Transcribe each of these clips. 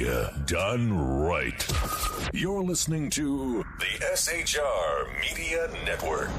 media done right. You're listening to the SHR Media Network.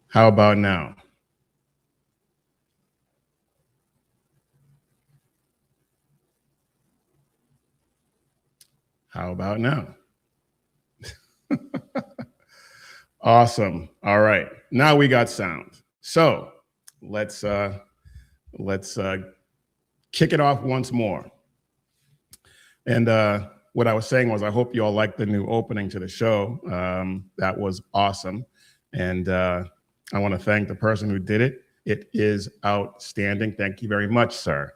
How about now? How about now? Awesome. All right. Now we got sound. So let's kick it off once more. And what I was saying was, I hope you all liked the new opening to the show. That was awesome. And I want to thank the person who did it. It is outstanding. Thank you very much, sir.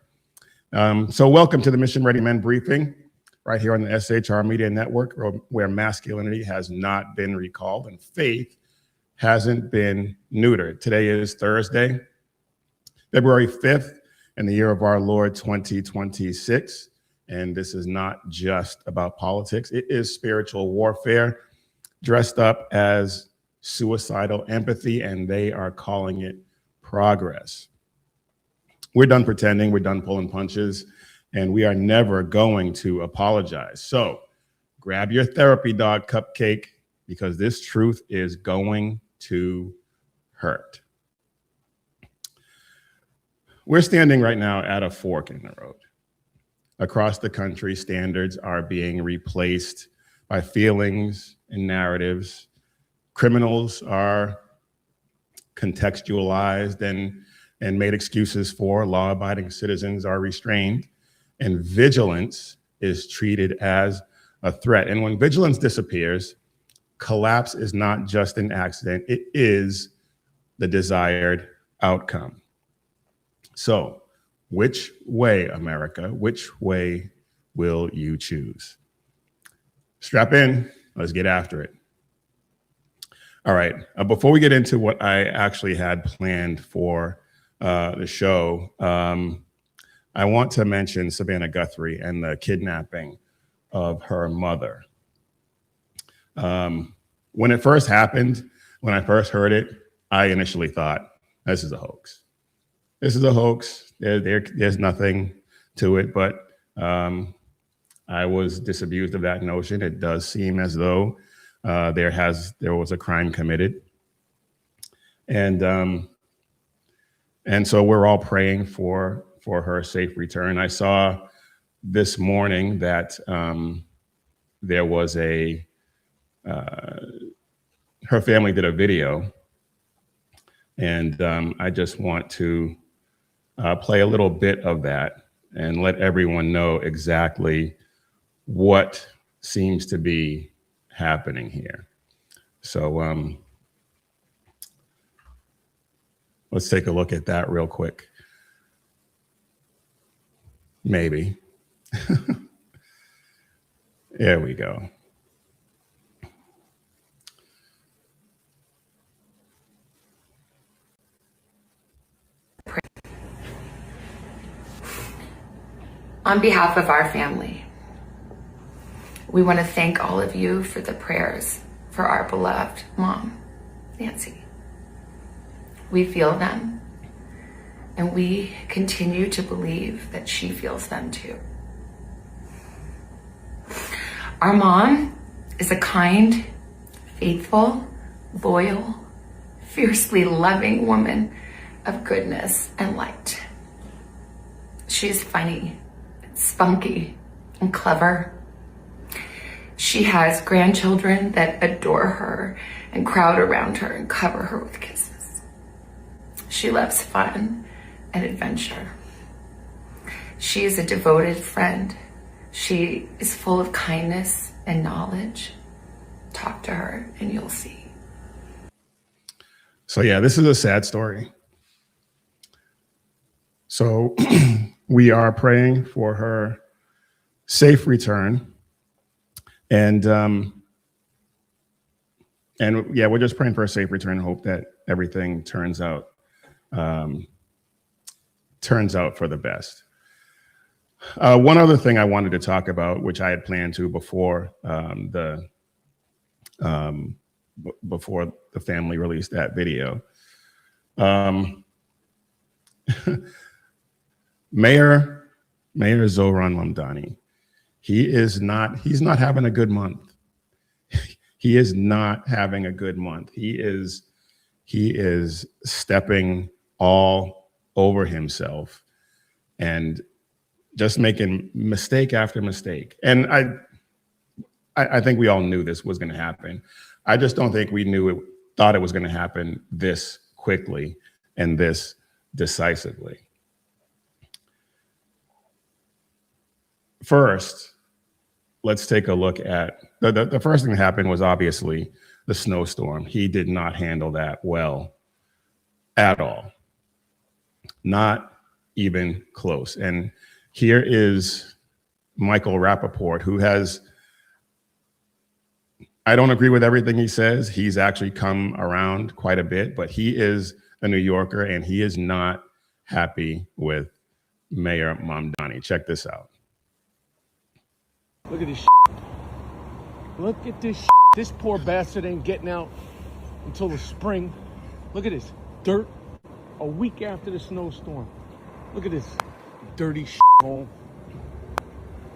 So welcome to the Mission Ready Men briefing, right here on the SHR Media Network, where masculinity has not been recalled and faith hasn't been neutered. Today is Thursday, February 5th, in the year of our Lord 2026. And this is not just about politics. It is spiritual warfare dressed up as suicidal empathy, and they are calling it progress. We're done pretending, we're done pulling punches, and we are never going to apologize. So grab your therapy dog cupcake, because this truth is going to hurt. We're standing right now at a fork in the road. Across the country, standards are being replaced by feelings and narratives. Criminals are contextualized and made excuses for. Law-abiding citizens are restrained, and vigilance is treated as a threat. And when vigilance disappears, collapse is not just an accident, it is the desired outcome. So, which way, America? Which way will you choose? Strap in, let's get after it. All right, before we get into what I actually had planned for the show, I want to mention Savannah Guthrie and the kidnapping of her mother. When it first happened, when I first heard it, I initially thought, this is a hoax. This is a hoax. There's nothing to it, but I was disabused of that notion. It does seem as though there was a crime committed, and so we're all praying for her safe return. I saw this morning that there was her family did a video, and I just want to play a little bit of that and let everyone know exactly what seems to be happening here. So let's take a look at that real quick. Maybe. There we go. On behalf of our family, We want to thank all of you for the prayers for our beloved mom, Nancy. We feel them, and we continue to believe that she feels them too. Our mom is a kind, faithful, loyal, fiercely loving woman of goodness and light. She's funny, spunky, and clever. She has grandchildren that adore her and crowd around her and cover her with kisses. She loves fun and adventure. She is a devoted friend. She is full of kindness and knowledge. Talk to her and you'll see. So yeah, this is a sad story. So we are praying for her safe return. And yeah, we're just praying for a safe return and hope that everything turns out for the best. One other thing I wanted to talk about, which I had planned to before before the family released that video. Mayor Zohran Mamdani, he's not having a good month. He is not having a good month. He is stepping all over himself and just making mistake after mistake. And I think we all knew this was going to happen. I just don't think we thought it was going to happen this quickly and this decisively. First, let's take a look at the first thing that happened was obviously the snowstorm. He did not handle that well at all. Not even close. And here is Michael Rappaport, who I don't agree with everything he says. He's actually come around quite a bit, but he is a New Yorker and he is not happy with Mayor Mamdani. Check this out. Look at this shit. Look at this shit. This poor bastard ain't getting out until the spring. Look at this dirt a week after the snowstorm. Look at this dirty shit hole.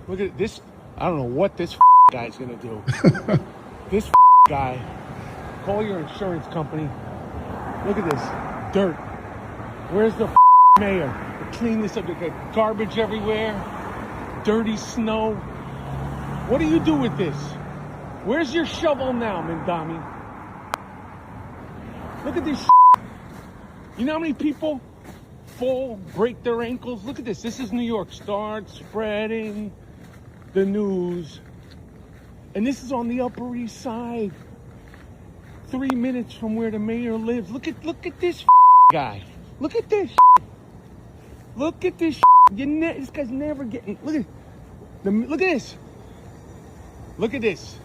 Look at this. I don't know what this guy's gonna do. This guy, call your insurance company. Look at this dirt. Where's the mayor to clean this up? They got garbage everywhere, dirty snow. What do you do with this? Where's your shovel now, Mamdani? Look at this shit. You know how many people fall, break their ankles? Look at this. This is New York. Start spreading the news. And this is on the Upper East Side. 3 minutes from where the mayor lives. Look at this guy. Look at this. Look at this. This guy's never getting. Look at this. Look at this.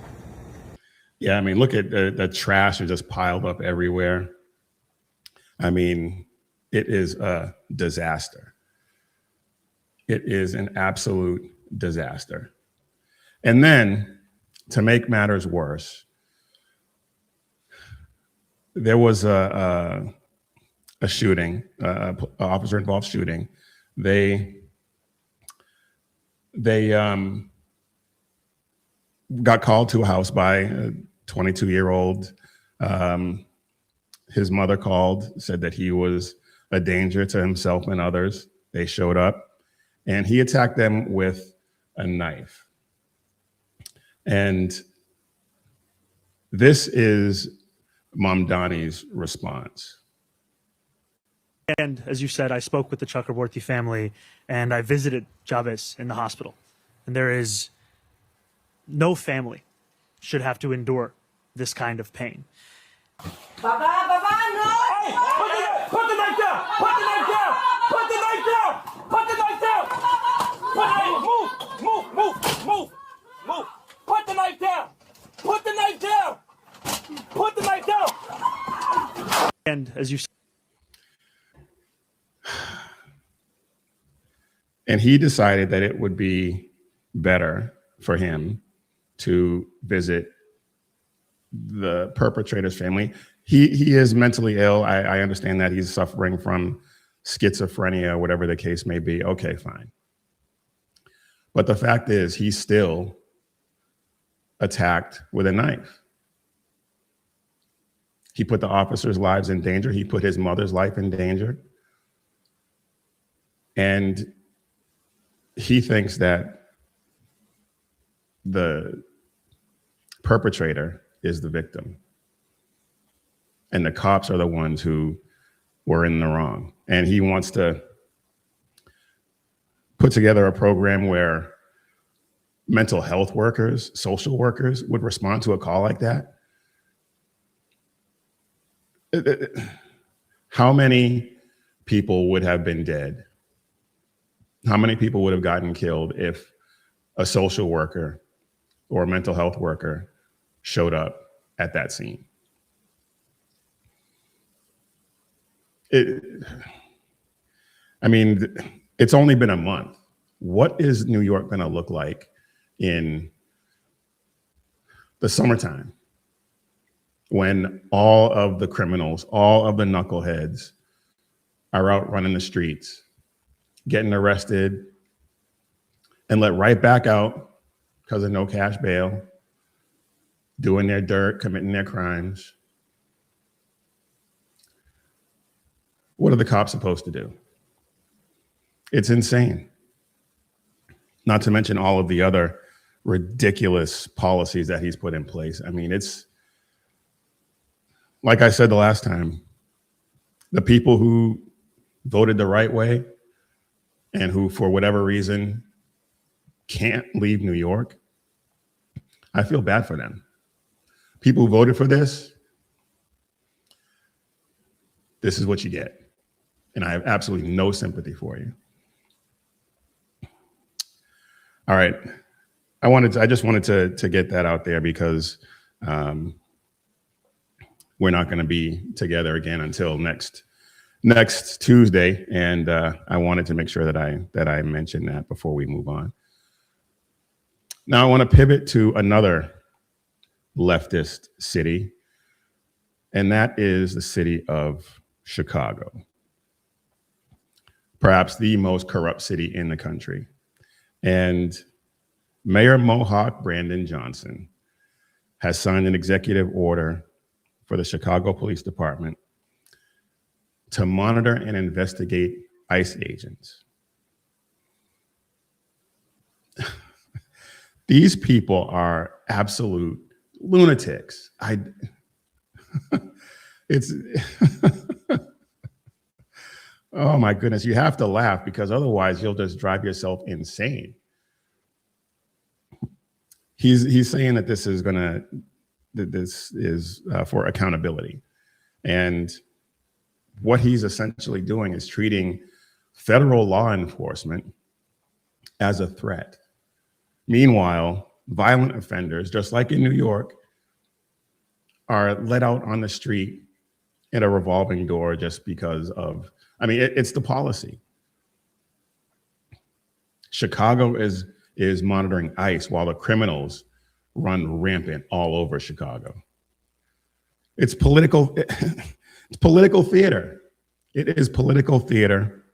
Yeah, I mean, look at the trash is just piled up everywhere. I mean, it is a disaster. It is an absolute disaster. And then, to make matters worse, there was a shooting, an officer-involved shooting. They got called to a house by a 22-year-old. His mother called, said that he was a danger to himself and others. They showed up, and he attacked them with a knife. And this is Mamdani's response. And as you said, I spoke with the Chakraborty family and I visited Chavez in the hospital. And there is no family should have to endure this kind of pain. Baba, no! Hey, put the knife down! Put the knife down! Put the knife down! Put the knife down! Put the knife, move! Put the knife down! Put the knife down! Put the knife down! And as you said, and he decided that it would be better for him to visit the perpetrator's family. He is mentally ill. I understand that he's suffering from schizophrenia, whatever the case may be. Okay, fine. But the fact is, he still attacked with a knife. He put the officers' lives in danger. He put his mother's life in danger. And he thinks that the perpetrator is the victim. And the cops are the ones who were in the wrong. And he wants to put together a program where mental health workers, social workers would respond to a call like that. How many people would have been dead? How many people would have gotten killed if a social worker or a mental health worker showed up at that scene? I mean, it's only been a month. What is New York going to look like in the summertime when all of the criminals, all of the knuckleheads are out running the streets, getting arrested and let right back out because of no cash bail, doing their dirt, committing their crimes? What are the cops supposed to do? It's insane. Not to mention all of the other ridiculous policies that he's put in place. I mean, it's like I said the last time, the people who voted the right way and who, for whatever reason, can't leave New York, I feel bad for them. People who voted for this is what you get. And I have absolutely no sympathy for you. All right. I just wanted to get that out there because we're not going to be together again until next Tuesday. And I wanted to make sure that I mentioned that before we move on. Now I want to pivot to another leftist city, and that is the city of Chicago. Perhaps the most corrupt city in the country. And Mayor Mohawk Brandon Johnson has signed an executive order for the Chicago Police Department to monitor and investigate ICE agents. These people are absolute lunatics. It's oh my goodness, you have to laugh because otherwise you'll just drive yourself insane. He's saying that this is for accountability. And what he's essentially doing is treating federal law enforcement as a threat. Meanwhile, violent offenders, just like in New York, are let out on the street in a revolving door just because of, it's the policy. Chicago is monitoring ICE while the criminals run rampant all over Chicago. It's political theater. It is political theater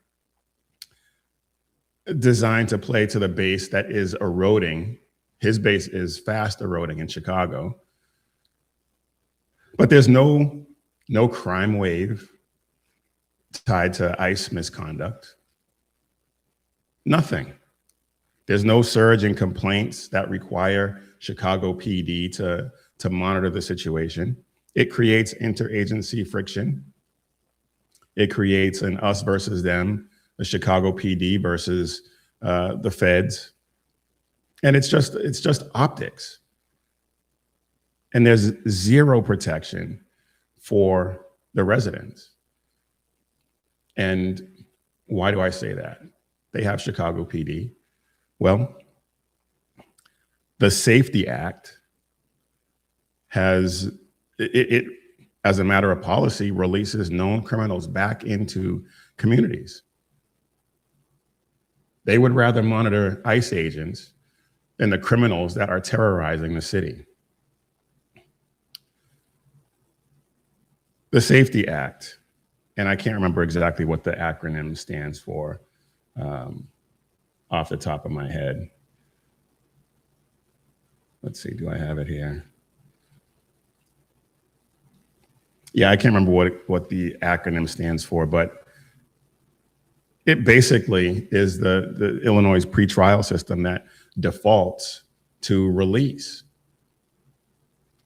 designed to play to the base that is eroding. His base is fast eroding in Chicago. But there's no crime wave tied to ICE misconduct. Nothing. There's no surge in complaints that require Chicago PD to monitor the situation. It creates interagency friction. It creates an us versus them, the Chicago PD versus the feds. And it's just optics. And there's zero protection for the residents. And why do I say that? They have Chicago PD. Well, the Safety Act has, it as a matter of policy, releases known criminals back into communities. They would rather monitor ICE agents and the criminals that are terrorizing the city. The Safety Act, and I can't remember exactly what the acronym stands for off the top of my head. Let's see, do I have it here? Yeah, I can't remember what the acronym stands for, but it basically is the Illinois pretrial system that defaults to release.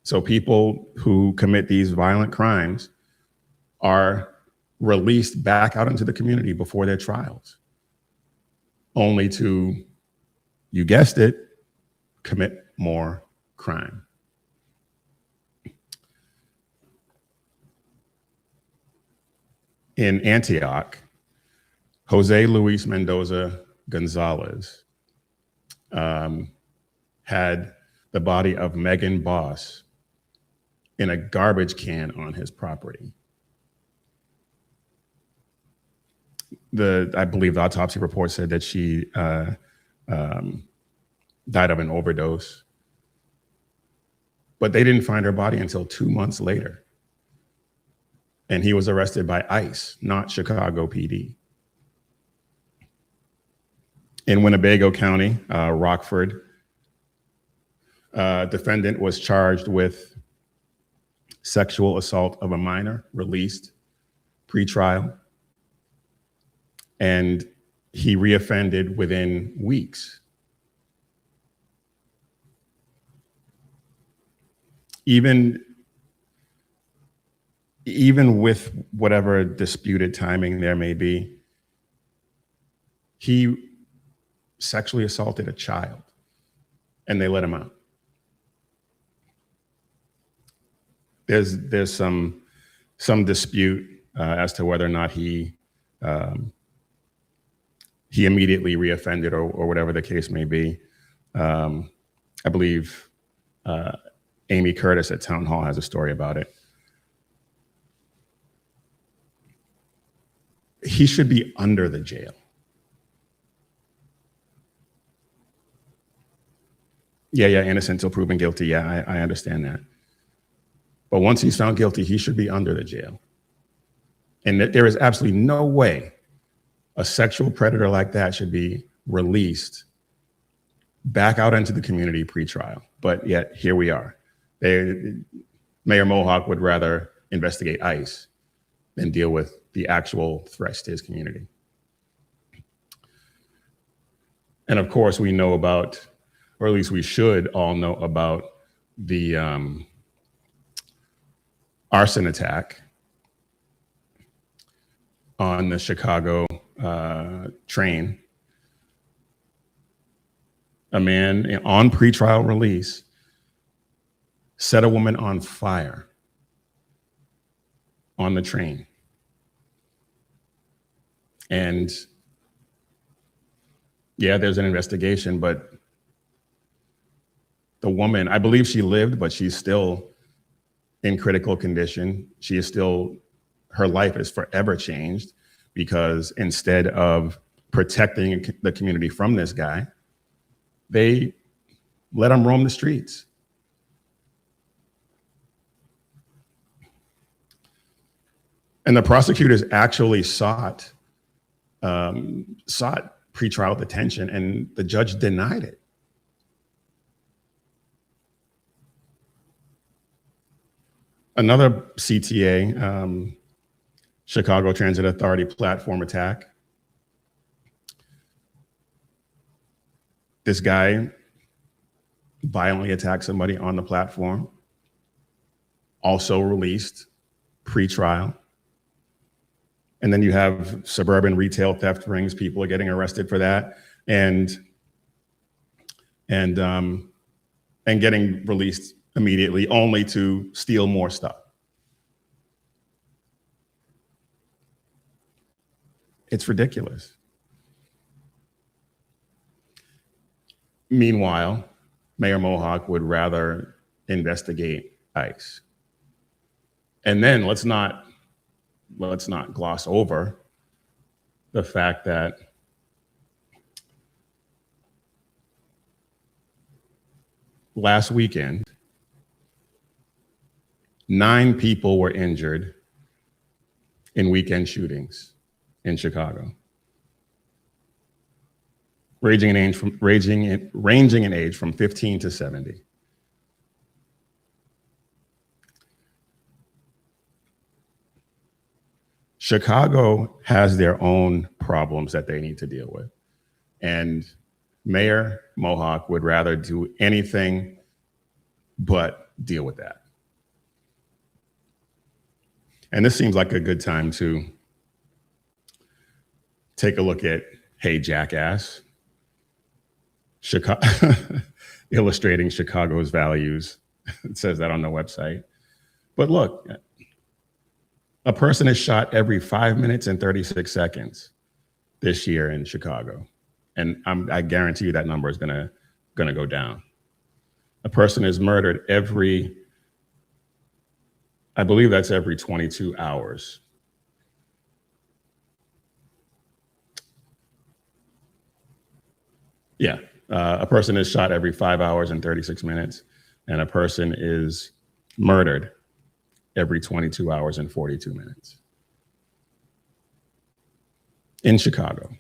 So people who commit these violent crimes are released back out into the community before their trials, only to, you guessed it, commit more crime. In Antioch, Jose Luis Mendoza Gonzalez had the body of Megan Boss in a garbage can on his property. I believe the autopsy report said that she died of an overdose, but they didn't find her body until 2 months later. And he was arrested by ICE, not Chicago PD. In Winnebago County, Rockford, defendant was charged with sexual assault of a minor, released pre-trial, and he reoffended within weeks. Even with whatever disputed timing there may be, he sexually assaulted a child and they let him out. There's some dispute as to whether or not he immediately reoffended or whatever the case may be. I believe Amy Curtis at Town Hall has a story about it. He should be under the jail. Yeah, innocent till proven guilty. Yeah, I understand that. But once he's found guilty, he should be under the jail. And there is absolutely no way a sexual predator like that should be released back out into the community pre-trial. But yet, here we are. Mayor Mohawk would rather investigate ICE than deal with the actual threats to his community. And of course, we know about, or at least we should all know about, the arson attack on the Chicago train. A man on pretrial release set a woman on fire on the train. And yeah, there's an investigation, but the woman, I believe she lived, but she's still in critical condition. She is still, her life is forever changed because instead of protecting the community from this guy, they let him roam the streets. And the prosecutors actually sought pretrial detention, and the judge denied it. Another CTA, Chicago Transit Authority platform attack. This guy violently attacked somebody on the platform, also released pre-trial. And then you have suburban retail theft rings. People are getting arrested for that, and getting released immediately, only to steal more stuff. It's ridiculous. Meanwhile, Mayor Mohawk would rather investigate ICE. And then let's not gloss over the fact that last weekend, 9 people were injured in weekend shootings in Chicago, ranging in age from 15 to 70. Chicago has their own problems that they need to deal with. And Mayor Mohawk would rather do anything but deal with that. And this seems like a good time to take a look at Hey Jackass, illustrating Chicago's values. It says that on the website. But look, a person is shot every 5 minutes and 36 seconds this year in Chicago. And I guarantee you that number is gonna go down. A person is murdered I believe that's every 22 hours. Yeah, a person is shot every 5 hours and 36 minutes, and a person is murdered every 22 hours and 42 minutes in Chicago.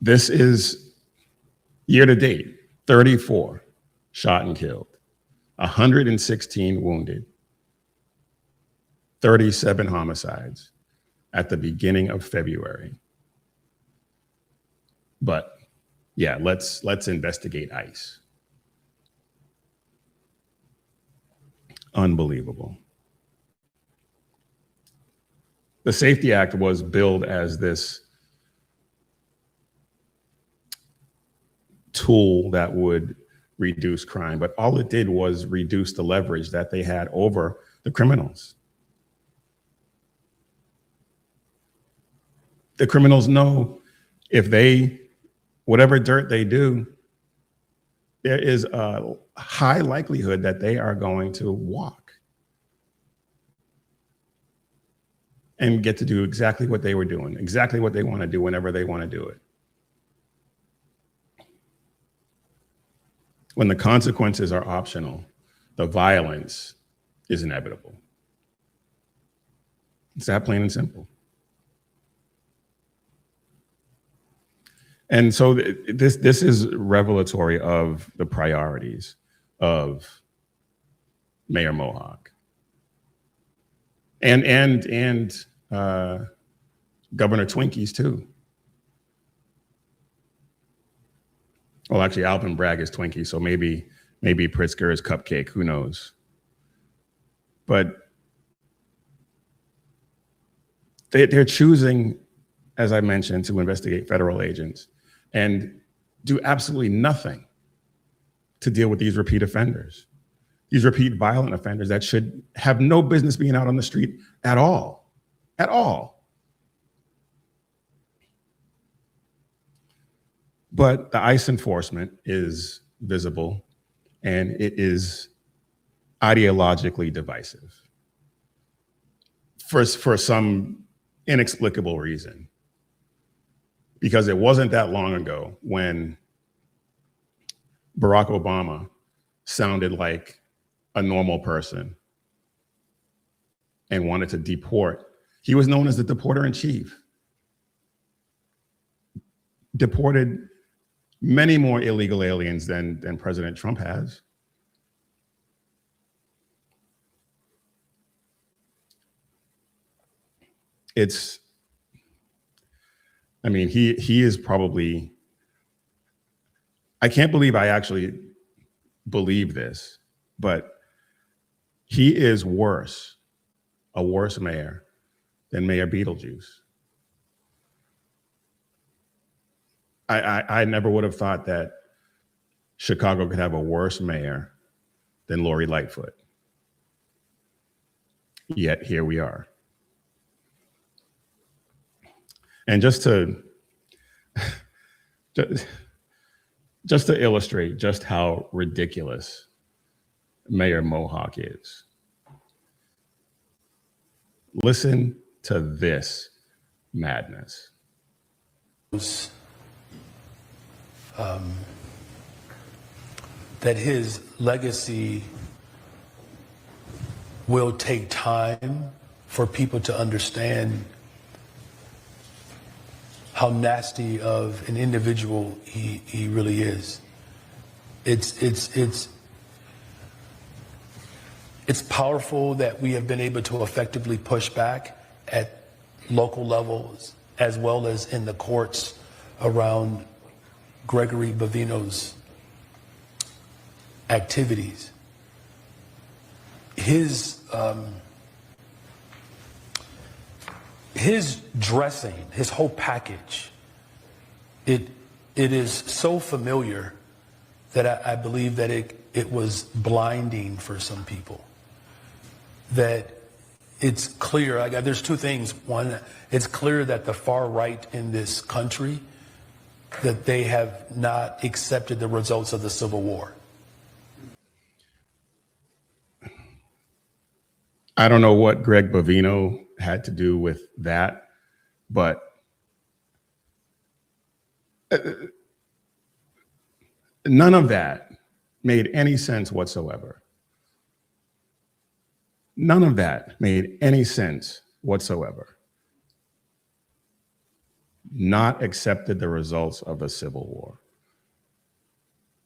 This is year to date, 34 shot and killed, 116 wounded, 37 homicides at the beginning of February. But yeah, let's investigate ICE. Unbelievable. The Safety Act was billed as this tool that would reduce crime, but all it did was reduce the leverage that they had over the criminals. The criminals know if whatever dirt they do, there is a high likelihood that they are going to walk and get to do exactly what they were doing, exactly what they want to do whenever they want to do it. When the consequences are optional, the violence is inevitable. It's that plain and simple. And so this is revelatory of the priorities of Mayor Mohawk and Governor Twinkies too. Well, actually, Alvin Bragg is Twinkie, so maybe Pritzker is Cupcake. Who knows? But they're choosing, as I mentioned, to investigate federal agents and do absolutely nothing to deal with these repeat offenders, these repeat violent offenders that should have no business being out on the street at all, at all. But the ICE enforcement is visible and it is ideologically divisive for some inexplicable reason. Because it wasn't that long ago when Barack Obama sounded like a normal person and wanted to deport. He was known as the deporter in chief. Deported many more illegal aliens than President Trump has. He is probably, I can't believe I actually believe this, but he is a worse mayor than Mayor Beetlejuice. I never would have thought that Chicago could have a worse mayor than Lori Lightfoot. Yet here we are. And just to illustrate just how ridiculous Mayor Mohawk is, listen to this madness. that his legacy will take time for people to understand how nasty of an individual he really is. It's powerful that we have been able to effectively push back at local levels as well as in the courts around Gregory Bavino's activities. His dressing, his whole package, it is so familiar that I believe that it was blinding for some people. That it's clear, there's two things. One, it's clear that the far right in this country, that they have not accepted the results of the Civil War. I don't know what Greg Bavino had to do with that, but none of that made any sense whatsoever. None of that made any sense whatsoever. Not accepted the results of the Civil War.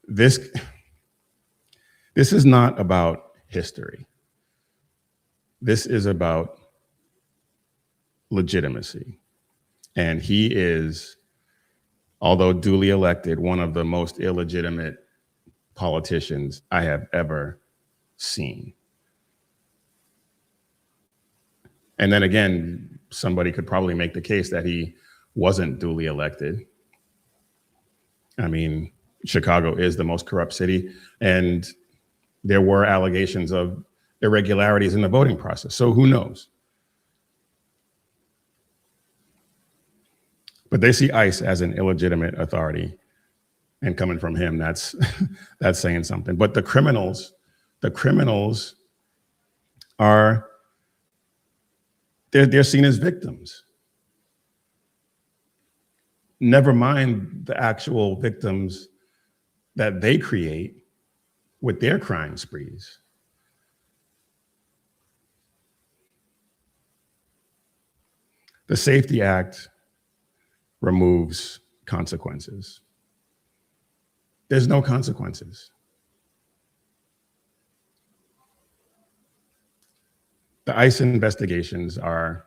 This is not about history. This is about legitimacy. And he is, although duly elected, one of the most illegitimate politicians I have ever seen. And then again, somebody could probably make the case that he wasn't duly elected. I mean, Chicago is the most corrupt city, and there were allegations of irregularities in the voting process. So who knows? But they see ICE as an illegitimate authority, and coming from him, that's that's saying something. But the criminals are, they're seen as victims. Never mind the actual victims that they create with their crime sprees. The Safety Act removes consequences. There's no consequences. The ICE investigations are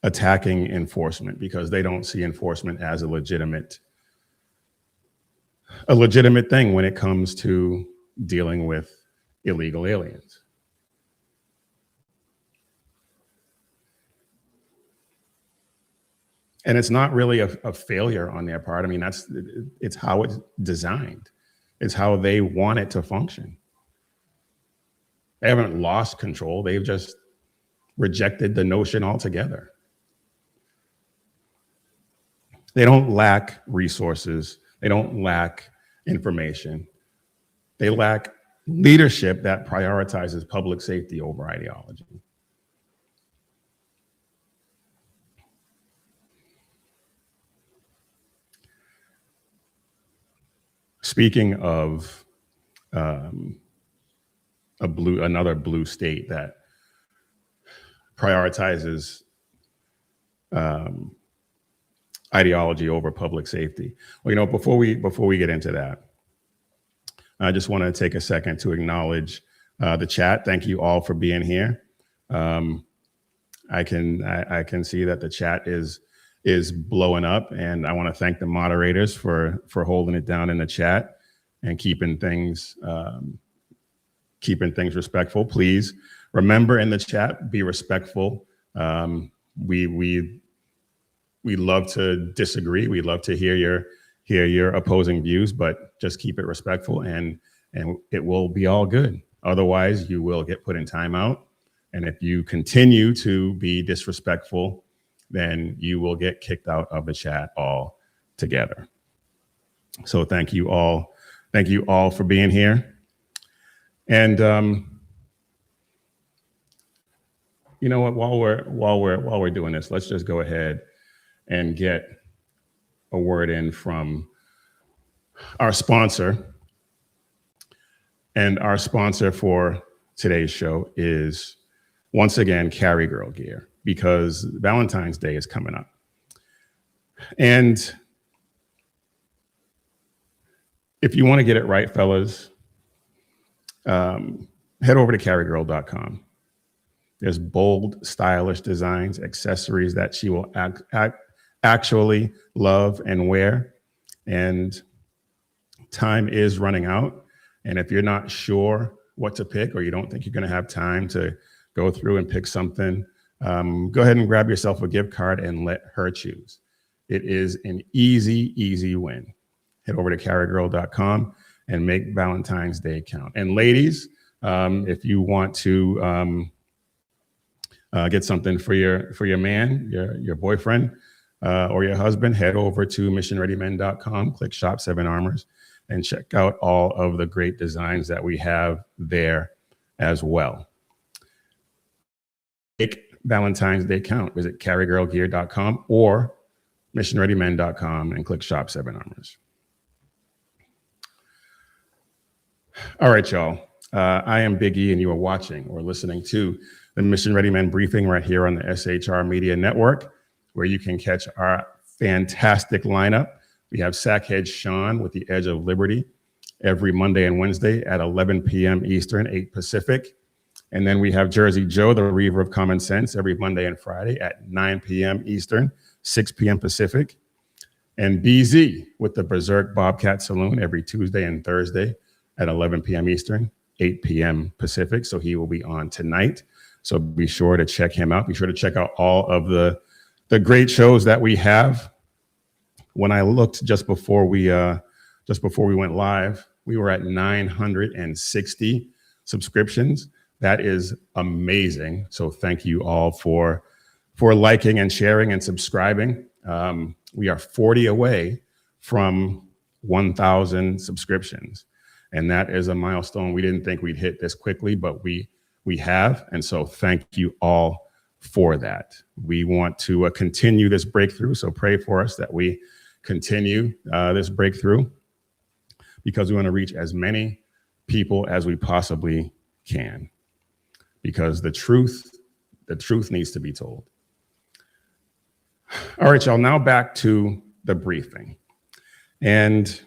attacking enforcement because they don't see enforcement as a legitimate thing when it comes to dealing with illegal aliens. And it's not really a failure on their part. I mean, it's how it's designed. It's how they want it to function. They haven't lost control. They've just rejected the notion altogether. They don't lack resources. They don't lack information. They lack leadership that prioritizes public safety over ideology. Speaking of another blue state that prioritizes ideology over public safety. Well, you know, before we get into that, I just want to take a second to acknowledge the chat. Thank you all for being here. I can see that the chat is blowing up, and I want to thank the moderators for holding it down in the chat and keeping things respectful. Please remember, in the chat, be respectful. We love to disagree. We love to hear your opposing views, but just keep it respectful, and it will be all good. Otherwise, you will get put in timeout, and if you continue to be disrespectful, then you will get kicked out of the chat altogether. So thank you all for being here. And you know what? While we're doing this, let's just go ahead and get a word in from our sponsor. And our sponsor for today's show is, once again, Carry Girl Gear, because Valentine's Day is coming up. And if you want to get it right, fellas, head over to carrygirl.com. There's bold, stylish designs, accessories that she will actually love and wear. And time is running out. And if you're not sure what to pick, or you don't think you're going to have time to go through and pick something, go ahead and grab yourself a gift card and let her choose. It is an easy, easy win. Head over to carrygirl.com and make Valentine's Day count. And ladies, if you want to get something for your man, your boyfriend, or your husband, head over to missionreadymen.com, click Shop 7 Armors, and check out all of the great designs that we have there as well. Make Valentine's Day count. Visit carrygirlgear.com or missionreadymen.com and click Shop 7 Armors. All right, y'all. I am Big E, and you are watching or listening to the Mission Ready Men briefing right here on the SHR Media Network, where you can catch our fantastic lineup. We have Sackhead Sean with the Edge of Liberty every Monday and Wednesday at 11 p.m. Eastern, 8 Pacific. And then we have Jersey Joe, the Reaver of Common Sense, every Monday and Friday at 9 p.m. Eastern, 6 p.m. Pacific. And BZ with the Berserk Bobcat Saloon every Tuesday and Thursday at 11 p.m. Eastern, 8 p.m. Pacific. So he will be on tonight. So be sure to check him out. Be sure to check out all of the great shows that we have. When I looked just before we went live, we were at 960 subscriptions. That is amazing. So thank you all for liking and sharing and subscribing. We are 40 away from 1,000 subscriptions, and that is a milestone we didn't think we'd hit this quickly, but we have. And so thank you all for that. We want to continue this breakthrough. So pray for us that we continue this breakthrough, because we want to reach as many people as we possibly can, because the truth needs to be told. All right, y'all, now back to the briefing. And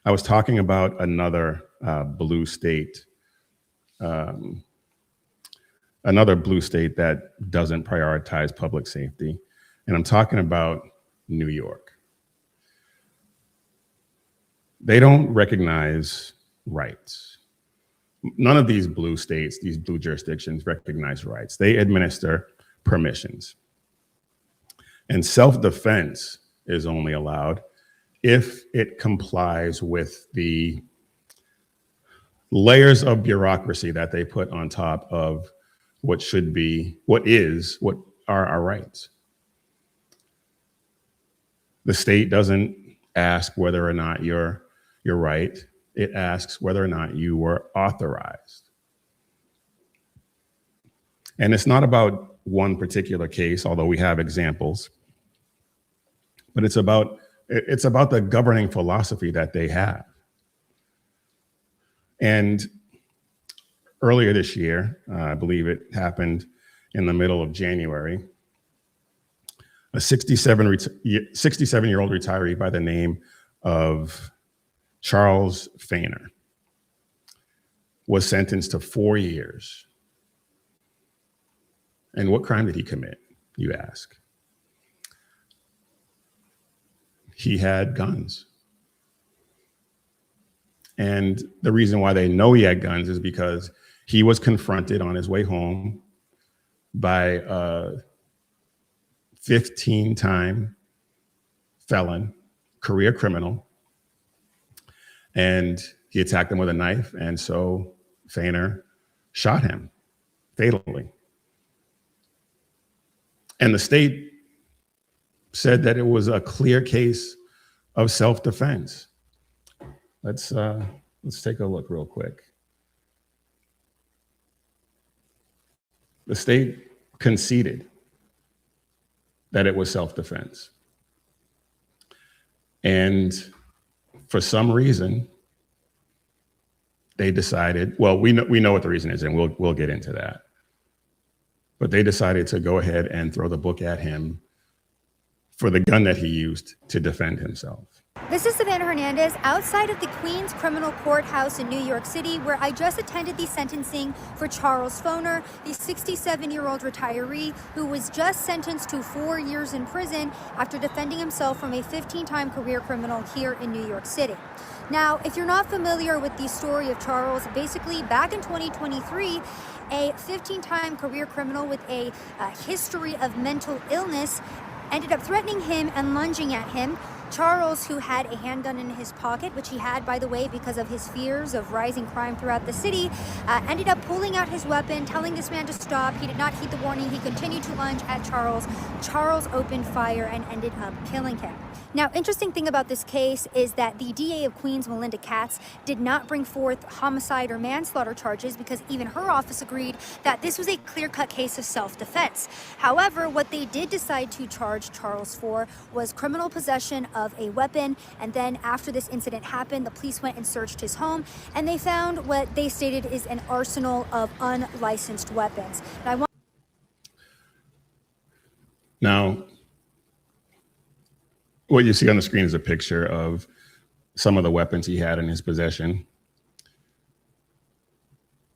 I was talking about another blue state that doesn't prioritize public safety. And I'm talking about New York. They don't recognize rights. None of these blue states, these blue jurisdictions, recognize rights. They administer permissions. And self-defense is only allowed if it complies with the layers of bureaucracy that they put on top of what are our rights. The state doesn't ask whether or not you're right. It asks whether or not you were authorized. And it's not about one particular case, although we have examples, but it's about the governing philosophy that they have. And earlier this year, I believe it happened in the middle of January, a 67-year-old retiree by the name of Charles Fainer was sentenced to 4 years. And what crime did he commit, you ask? He had guns. And the reason why they know he had guns is because he was confronted on his way home by a 15-time felon, career criminal, and he attacked him with a knife, and so Fainer shot him fatally. And the state said that it was a clear case of self-defense. Let's take a look real quick. The state conceded that it was self-defense. And for some reason, they decided, well, we know what the reason is, and we'll get into that. But they decided to go ahead and throw the book at him for the gun that he used to defend himself. This is Savannah Hernandez outside of the Queens Criminal Courthouse in New York City, where I just attended the sentencing for Charles Foner, the 67-year-old retiree who was just sentenced to 4 years in prison after defending himself from a 15-time career criminal here in New York City. Now, if you're not familiar with the story of Charles, basically back in 2023, a 15-time career criminal with a history of mental illness ended up threatening him and lunging at him. Charles, who had a handgun in his pocket, which he had, by the way, because of his fears of rising crime throughout the city, ended up pulling out his weapon, telling this man to stop. He did not heed the warning. He continued to lunge at Charles. Charles opened fire and ended up killing him. Now, interesting thing about this case is that the DA of Queens, Melinda Katz, did not bring forth homicide or manslaughter charges because even her office agreed that this was a clear-cut case of self-defense. However, what they did decide to charge Charles for was criminal possession of a weapon, and then after this incident happened, the police went and searched his home, and they found what they stated is an arsenal of unlicensed weapons. Now, what you see on the screen is a picture of some of the weapons he had in his possession.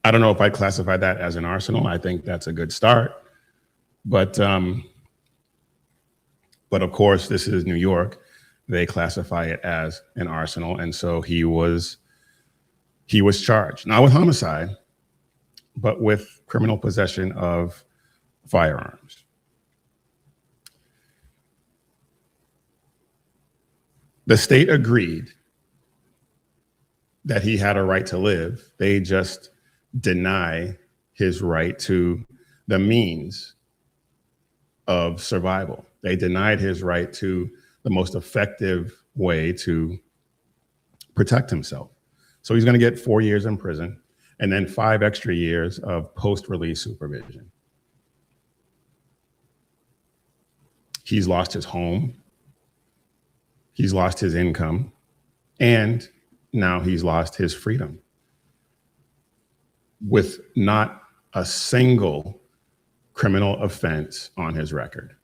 I don't know if I classify that as an arsenal. I think that's a good start. But of course, this is New York. They classify it as an arsenal. And so he was charged, not with homicide, but with criminal possession of firearms. The state agreed that he had a right to live. They just deny his right to the means of survival. They denied his right to the most effective way to protect himself. So he's going to get 4 years in prison and then 5 extra years of post-release supervision. He's lost his home. He's lost his income, and now he's lost his freedom with not a single criminal offense on his record.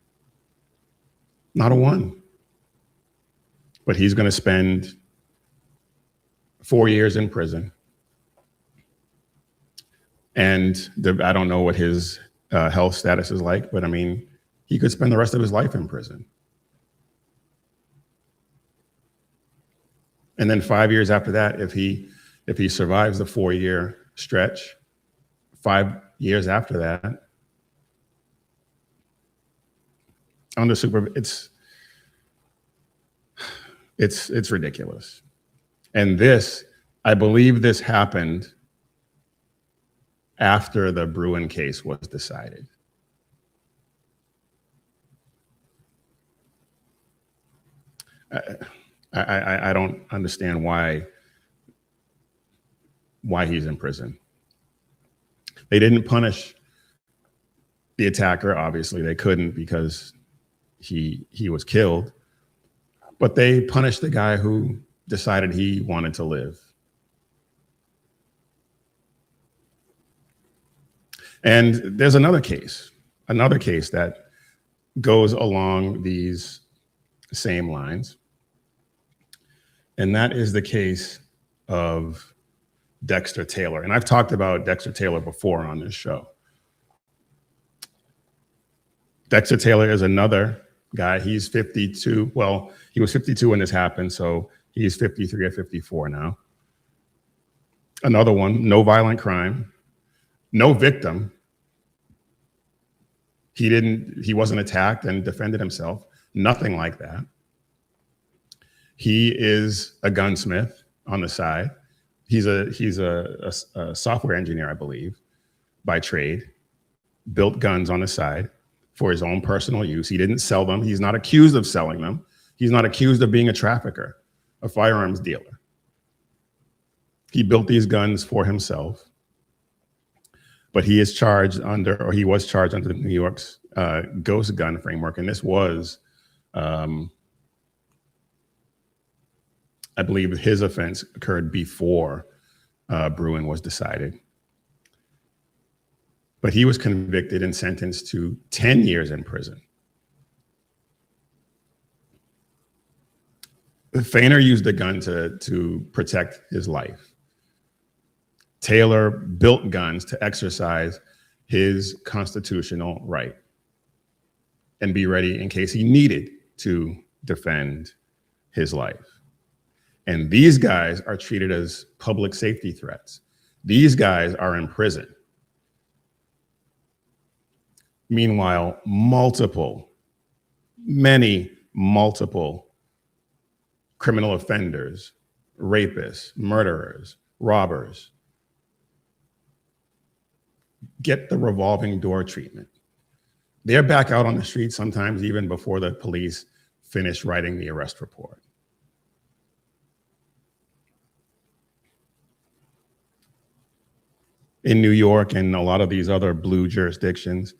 Not a one. But he's going to spend 4 years in prison. And I don't know what his health status is like, but I mean, he could spend the rest of his life in prison. And then 5 years after that, if he survives the 4-year stretch, 5 years after that, under it's ridiculous. And this, I believe this happened after the Bruin case was decided. I don't understand why he's in prison. They didn't punish the attacker. Obviously, they couldn't because he was killed. But they punished the guy who decided he wanted to live. And there's another case that goes along these same lines. And that is the case of Dexter Taylor. And I've talked about Dexter Taylor before on this show. Dexter Taylor is another guy. He's 52. Well, he was 52 when this happened, so he's 53 or 54 now. Another one, no violent crime, no victim. He wasn't attacked and defended himself. Nothing like that. He is a gunsmith on the side. He's a software engineer, I believe, by trade. Built guns on the side for his own personal use. He didn't sell them. He's not accused of selling them. He's not accused of being a trafficker, a firearms dealer. He built these guns for himself, but he was charged under New York's ghost gun framework. And this was I believe his offense occurred before Bruin was decided. But he was convicted and sentenced to 10 years in prison. Feiner used a gun to protect his life. Taylor built guns to exercise his constitutional right and be ready in case he needed to defend his life. And these guys are treated as public safety threats. These guys are in prison. Meanwhile, many multiple criminal offenders, rapists, murderers, robbers get the revolving door treatment. They're back out on the street sometimes even before the police finish writing the arrest report. In New York and a lot of these other blue jurisdictions,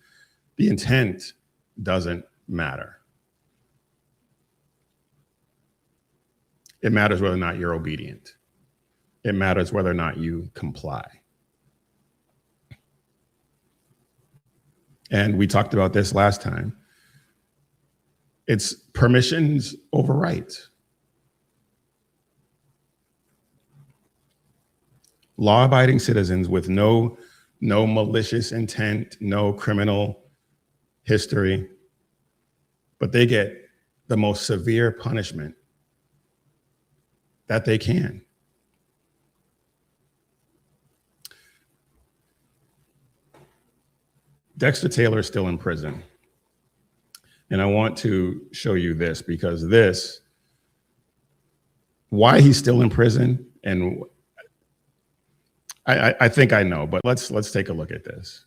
the intent doesn't matter. It matters whether or not you're obedient. It matters whether or not you comply. And we talked about this last time. It's permissions over rights. Law-abiding citizens with no malicious intent, no criminal history, but they get the most severe punishment that they can. Dexter Taylor is still in prison. And I want to show you this because why he's still in prison, and I think I know, but let's take a look at this.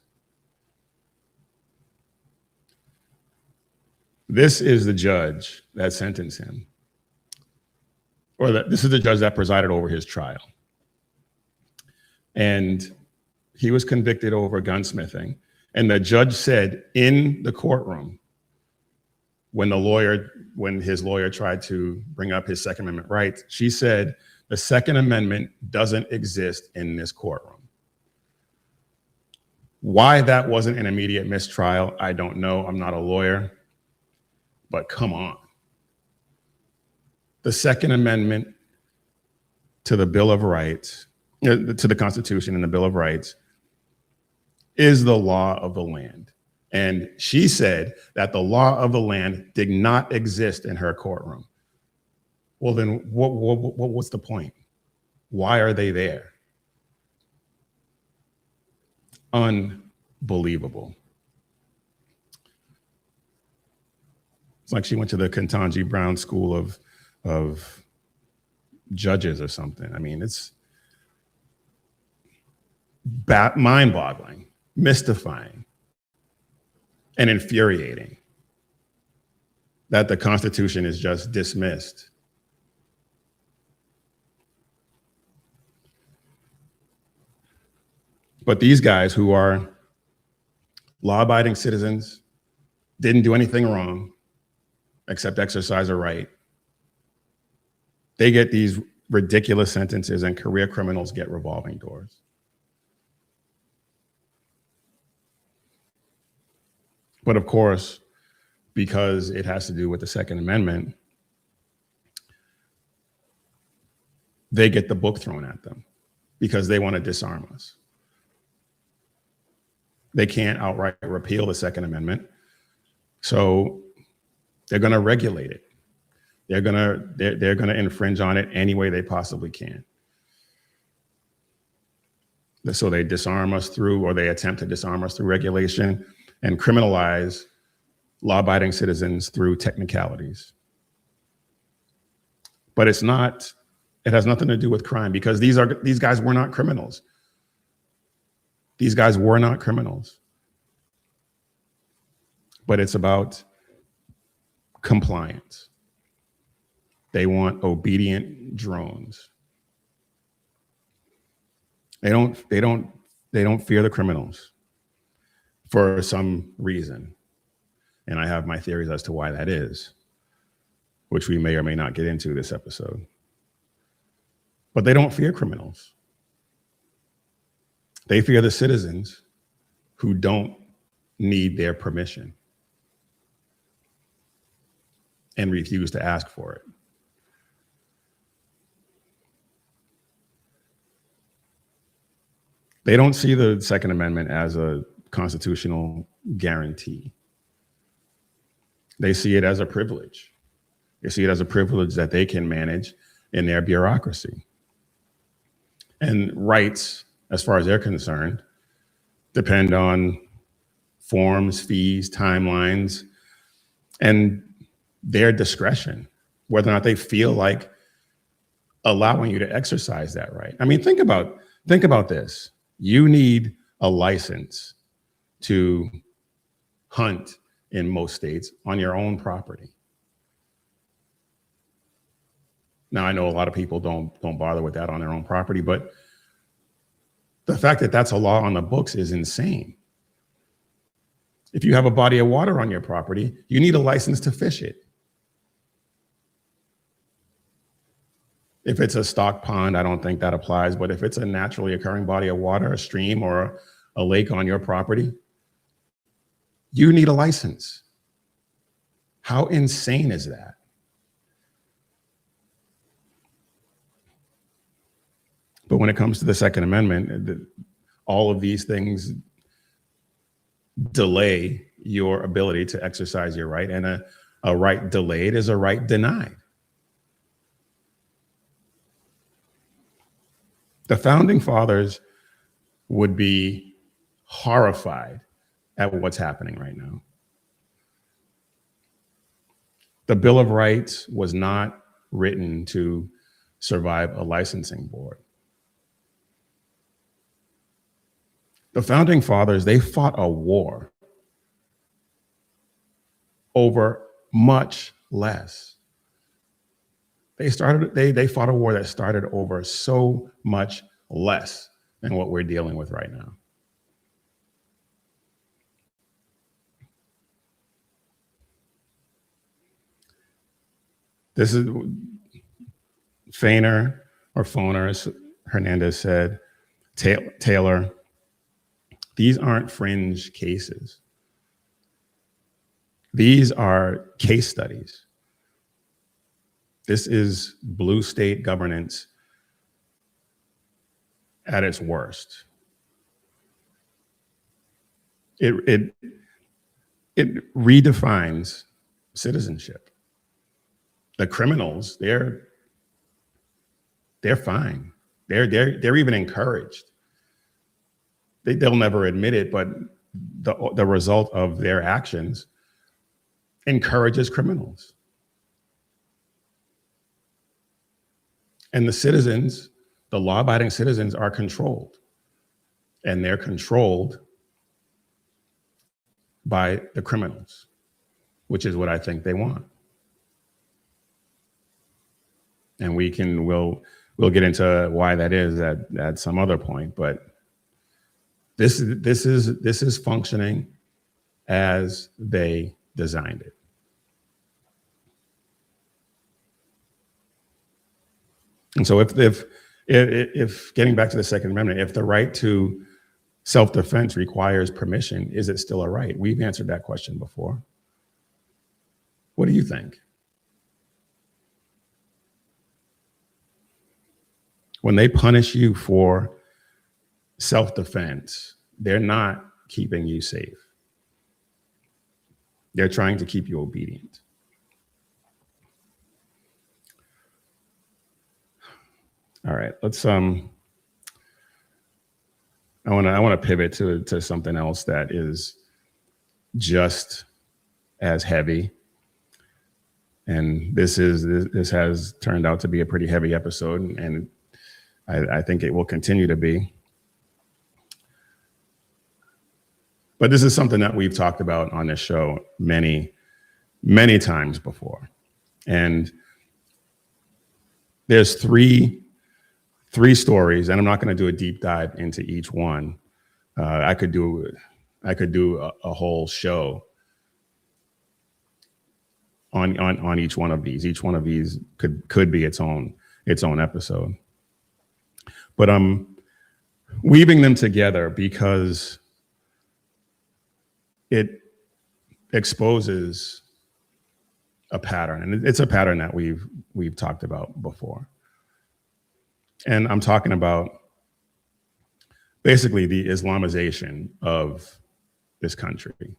This is the judge that sentenced him, this is the judge that presided over his trial. And he was convicted over gunsmithing. And the judge said in the courtroom, when his lawyer tried to bring up his Second Amendment rights, she said, the Second Amendment doesn't exist in this courtroom. Why that wasn't an immediate mistrial, I don't know. I'm not a lawyer, but come on. The Second Amendment to the Bill of Rights, to the Constitution and the Bill of Rights, is the law of the land. And she said that the law of the land did not exist in her courtroom. Well, then what's the point? Why are they there? Unbelievable. It's like she went to the Ketanji Brown School of Judges or something. I mean, it's mind-boggling, mystifying, and infuriating that the Constitution is just dismissed. But these guys who are law-abiding citizens, didn't do anything wrong except exercise a right, they get these ridiculous sentences, and career criminals get revolving doors. But of course, because it has to do with the Second Amendment, they get the book thrown at them because they want to disarm us. They can't outright repeal the Second Amendment, so they're going to regulate it. They're going to infringe on it any way they possibly can. So they disarm us through, or they attempt to disarm us through regulation, and criminalize law-abiding citizens through technicalities. But it has nothing to do with crime, because these guys were not criminals. These guys were not criminals. But it's about compliance. They want obedient drones. They don't fear the criminals for some reason. And I have my theories as to why that is, which we may or may not get into this episode. But they don't fear criminals. They fear the citizens who don't need their permission and refuse to ask for it. They don't see the Second Amendment as a constitutional guarantee. They see it as a privilege. They see it as a privilege that they can manage in their bureaucracy. And rights, as far as they're concerned, depend on forms, fees, timelines, and their discretion, whether or not they feel like allowing you to exercise that right. I mean, think about this. You need a license to hunt in most states on your own property. Now, I know a lot of people don't bother with that on their own property, but the fact that that's a law on the books is insane. If you have a body of water on your property, you need a license to fish it. If it's a stock pond, I don't think that applies, but if it's a naturally occurring body of water, a stream or a lake on your property, you need a license. How insane is that? But when it comes to the Second Amendment, all of these things delay your ability to exercise your right, and a right delayed is a right denied. The founding fathers would be horrified at what's happening right now. The Bill of Rights was not written to survive a licensing board. The founding fathers, they fought a war over much less. They fought a war that started over so much less than what we're dealing with right now. This is Foner, as Hernandez said, Taylor, these aren't fringe cases. These are case studies. This is blue state governance at its worst. It redefines citizenship. The criminals, they're fine. They're even encouraged. They'll never admit it, but the result of their actions encourages criminals. And the citizens, the law-abiding citizens, are controlled. And they're controlled by the criminals, which is what I think they want. And we'll get into why that is at some other point, but this is functioning as they designed it. And so if getting back to the Second Amendment, if the right to self-defense requires permission, is it still a right? We've answered that question before. What do you think? When they punish you for self-defense, they're not keeping you safe. They're trying to keep you obedient. All right, let's I want to pivot to something else that is just as heavy. And this has turned out to be a pretty heavy episode, and I think it will continue to be. But this is something that we've talked about on this show many, many times before. And there's three stories, and I'm not going to do a deep dive into each one. I could do a whole show on each one of these. Each one of these could be its own episode. But I'm weaving them together because it exposes a pattern, and it's a pattern that we've talked about before. And I'm talking about basically the Islamization of this country.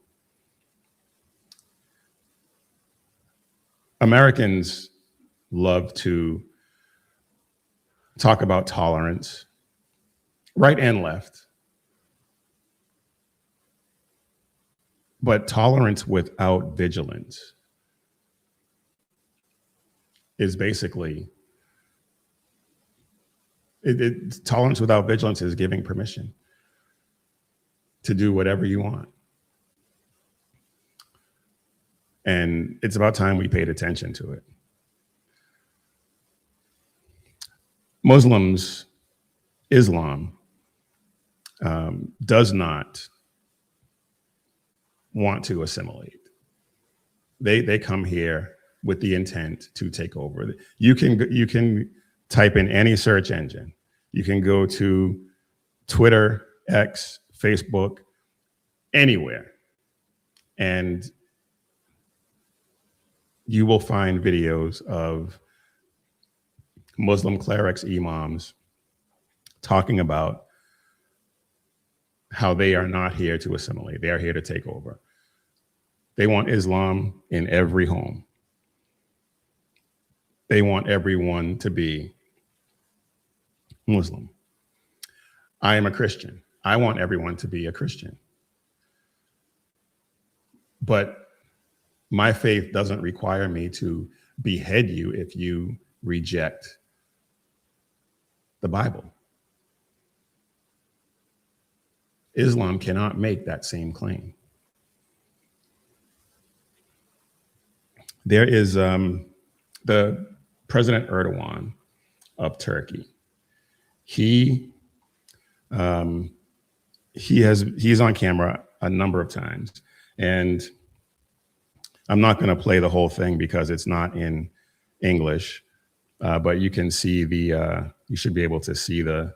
Americans love to talk about tolerance, right and left, but tolerance without vigilance is basically, tolerance without vigilance is giving permission to do whatever you want. And it's about time we paid attention to it. Muslims, Islam, does not want to assimilate. They come here with the intent to take over. You can type in any search engine. You can go to Twitter, X, Facebook, anywhere, and you will find videos of Muslim clerics, imams, talking about how they are not here to assimilate. They are here to take over. They want Islam in every home. They want everyone to be Muslim. I am a Christian. I want everyone to be a Christian. But my faith doesn't require me to behead you if you reject the Bible. Islam cannot make that same claim. There is the President Erdogan of Turkey. He's on camera a number of times, and I'm not going to play the whole thing because it's not in English, but you can see you should be able to see the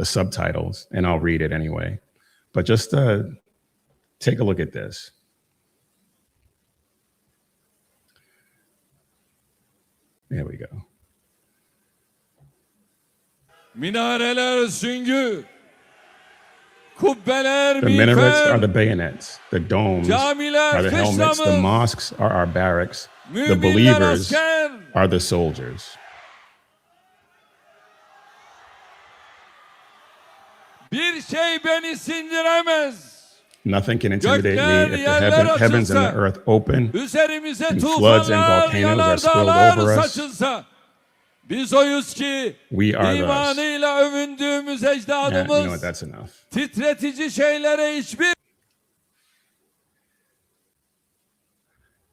subtitles, and I'll read it anyway. But just take a look at this. There we go. Minareler süngü, kubbeler The minarets are miğfer, the bayonets. The domes camiler are the helmets. The kışlamız, mosques are our barracks. The müminler believers asker. are the soldiers. Bir şey beni sindiremez. Nothing can intimidate Gökler, me if the yerler heavens and the açılsa, earth open üzerimize and floods and tufanlar, volcanoes are spilled yanardağlar over us. saçılsa, biz oyuz ki We are those. imanıyla övündüğümüz Yeah, you know what? ecdadımız That's enough. titretici şeylere hiçbir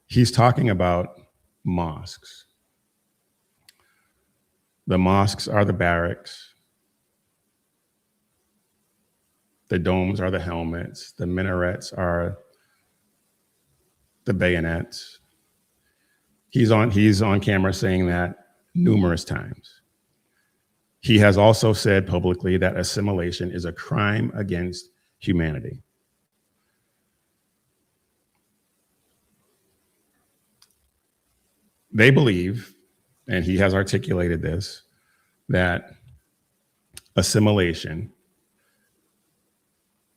He's talking about mosques. The mosques are the barracks. The domes are the helmets. The minarets are the bayonets. He's on camera saying that numerous times. He has also said publicly that assimilation is a crime against humanity. They believe, and he has articulated this, that assimilation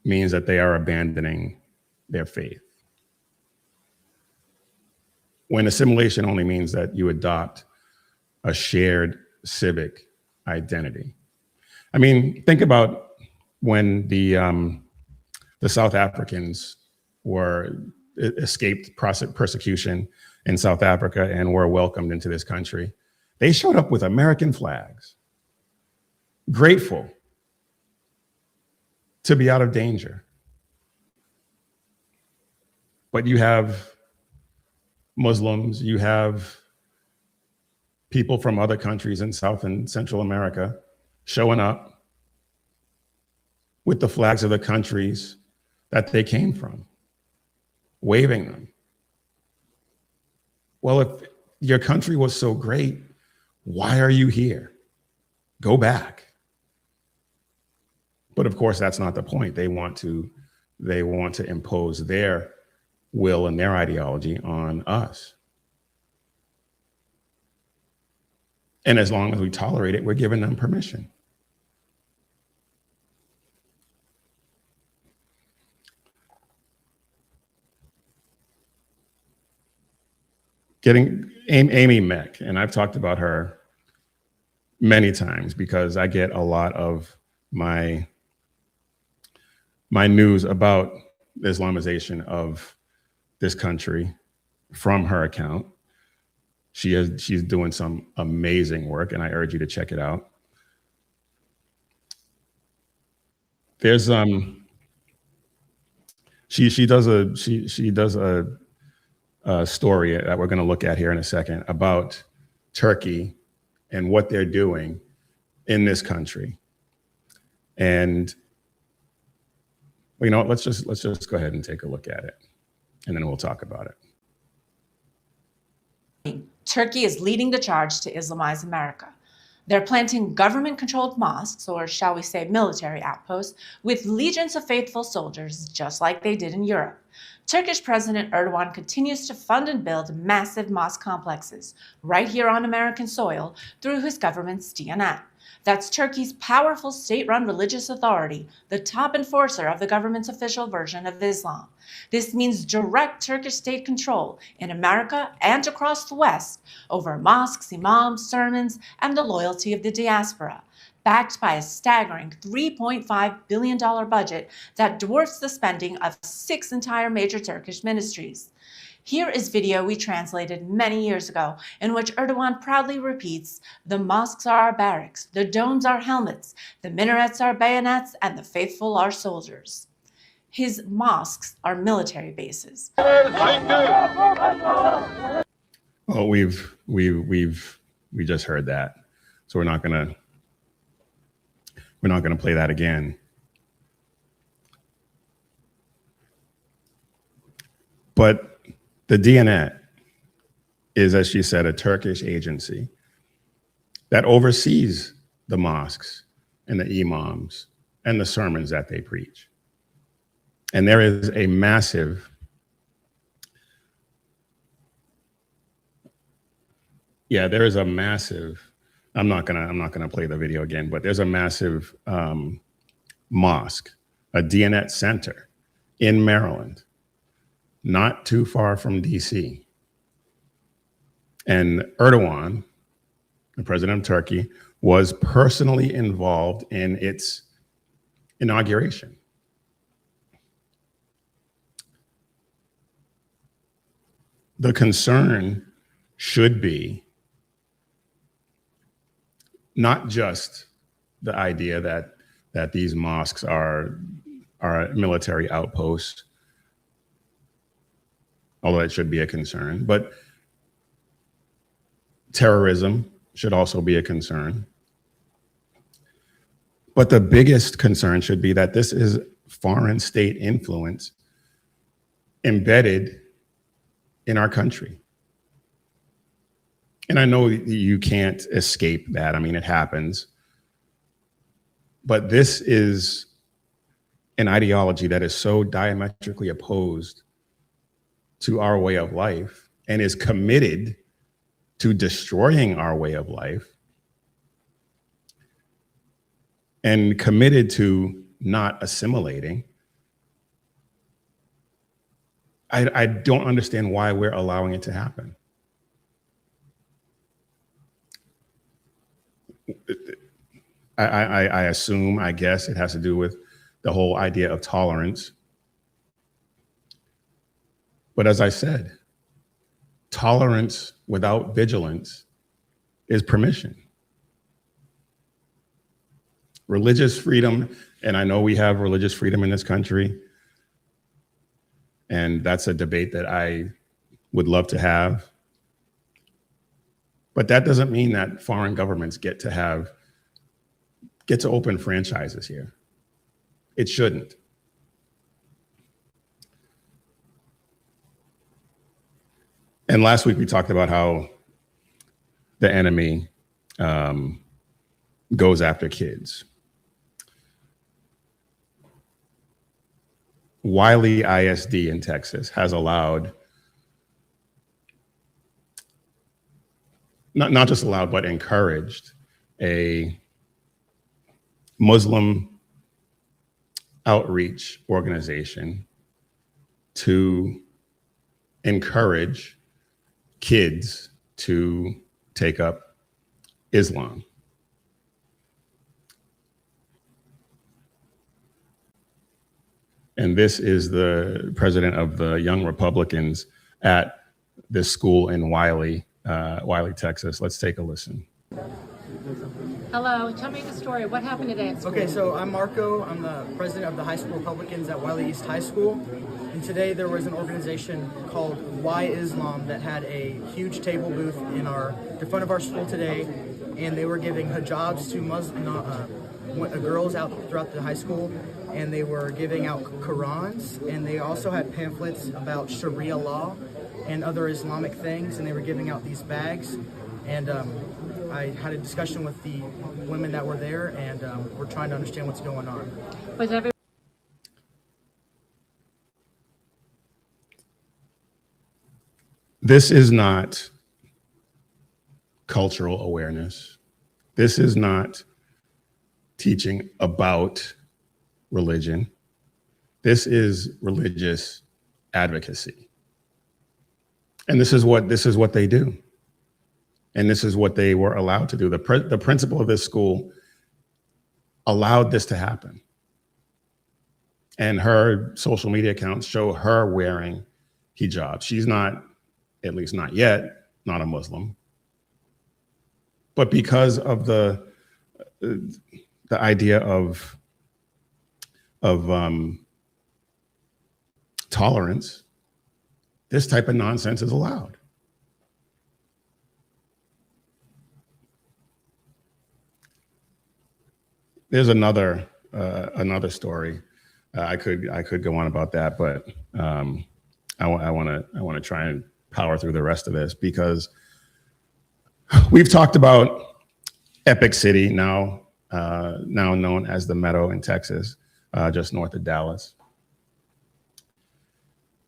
means that they are abandoning their faith. When assimilation only means that you adopt a shared civic identity. I mean, think about when the South Africans escaped persecution in South Africa and were welcomed into this country. They showed up with American flags, grateful to be out of danger. But you have Muslims, you have people from other countries in South and Central America showing up with the flags of the countries that they came from, waving them. Well, if your country was so great, why are you here? go back. But of course, that's not the point. They want to impose their will and their ideology on us. And as long as we tolerate it, we're giving them permission. Getting Amy Meck, and I've talked about her many times because I get a lot of my news about the Islamization of this country from her account. She's doing some amazing work, and I urge you to check it out. There's she does a story that we're going to look at here in a second about Turkey and what they're doing in this country. And you know, let's just go ahead and take a look at it, and then we'll talk about it. Turkey is leading the charge to Islamize America. They're planting government-controlled mosques, or shall we say military outposts, with legions of faithful soldiers, just like they did in Europe. Turkish President Erdogan continues to fund and build massive mosque complexes right here on American soil through his government's Diyanet. That's Turkey's powerful state-run religious authority, the top enforcer of the government's official version of Islam. This means direct Turkish state control in America and across the West over mosques, imams, sermons, and the loyalty of the diaspora, backed by a staggering $3.5 billion budget that dwarfs the spending of 6 entire major Turkish ministries. Here is video we translated many years ago in which Erdogan proudly repeats, "The mosques are our barracks, the domes are helmets, the minarets are bayonets, and the faithful are soldiers." His mosques are military bases. Oh, we just heard that, so we're not gonna play that again. But the Diyanet is, as she said, a Turkish agency that oversees the mosques and the imams and the sermons that they preach. And there is a massive, I'm not gonna play the video again, but there's a massive mosque, a Diyanet center in Maryland, not too far from DC. And Erdogan, the president of Turkey, was personally involved in its inauguration. The concern should be not just the idea that these mosques are military outposts, although it should be a concern, but terrorism should also be a concern. But the biggest concern should be that this is foreign state influence embedded in our country. And I know you can't escape that. I mean, it happens. But this is an ideology that is so diametrically opposed to our way of life and is committed to destroying our way of life and committed to not assimilating. I don't understand why we're allowing it to happen. I assume, I guess it has to do with the whole idea of tolerance. But as I said, tolerance without vigilance is permission. Religious freedom, and I know we have religious freedom in this country, and that's a debate that I would love to have. But that doesn't mean that foreign governments get to open franchises here. It shouldn't. And last week we talked about how the enemy, goes after kids. Wiley ISD in Texas has allowed, not just allowed, but encouraged a Muslim outreach organization to encourage kids to take up Islam. And this is the president of the Young Republicans at this school in Wiley, Texas. Let's take a listen. Hello, tell me the story. What happened today at school? Okay, so I'm Marco. I'm the president of the high school Republicans at Wiley East High School. And today there was an organization called Why Islam that had a huge table booth in front of our school today, and they were giving hijabs to girls out throughout the high school, and they were giving out Qurans, and they also had pamphlets about Sharia law and other Islamic things, and they were giving out these bags. And I had a discussion with the women that were there, and we're trying to understand what's going on. This is not cultural awareness. This is not teaching about religion. This is religious advocacy. And this is what they do. And this is what they were allowed to do. The principal of this school allowed this to happen. And her social media accounts show her wearing hijab. She's not, at least not yet, not a Muslim. But because of the idea of tolerance, this type of nonsense is allowed. There's another story. I could go on about that, but I want to try and power through the rest of this, because we've talked about Epic City, now known as the Meadow in Texas, just north of Dallas.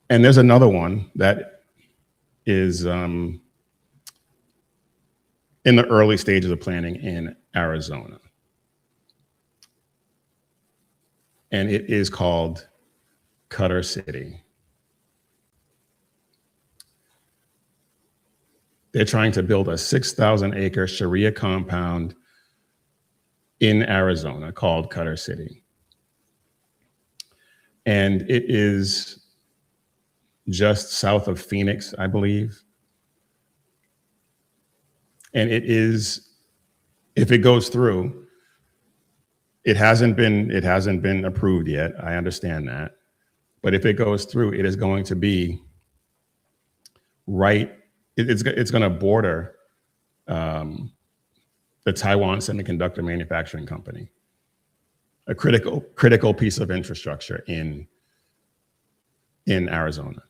And there's another one that is in the early stages of planning in Arizona. And it is called Cutter City. They're trying to build a 6,000-acre Sharia compound in Arizona called Cutter City. And it is just south of Phoenix, I believe. And it is, if it goes through, it hasn't been approved yet. I understand that. But if it goes through, it is going to be right, it's going to border the Taiwan Semiconductor Manufacturing Company, a critical piece of infrastructure in Arizona.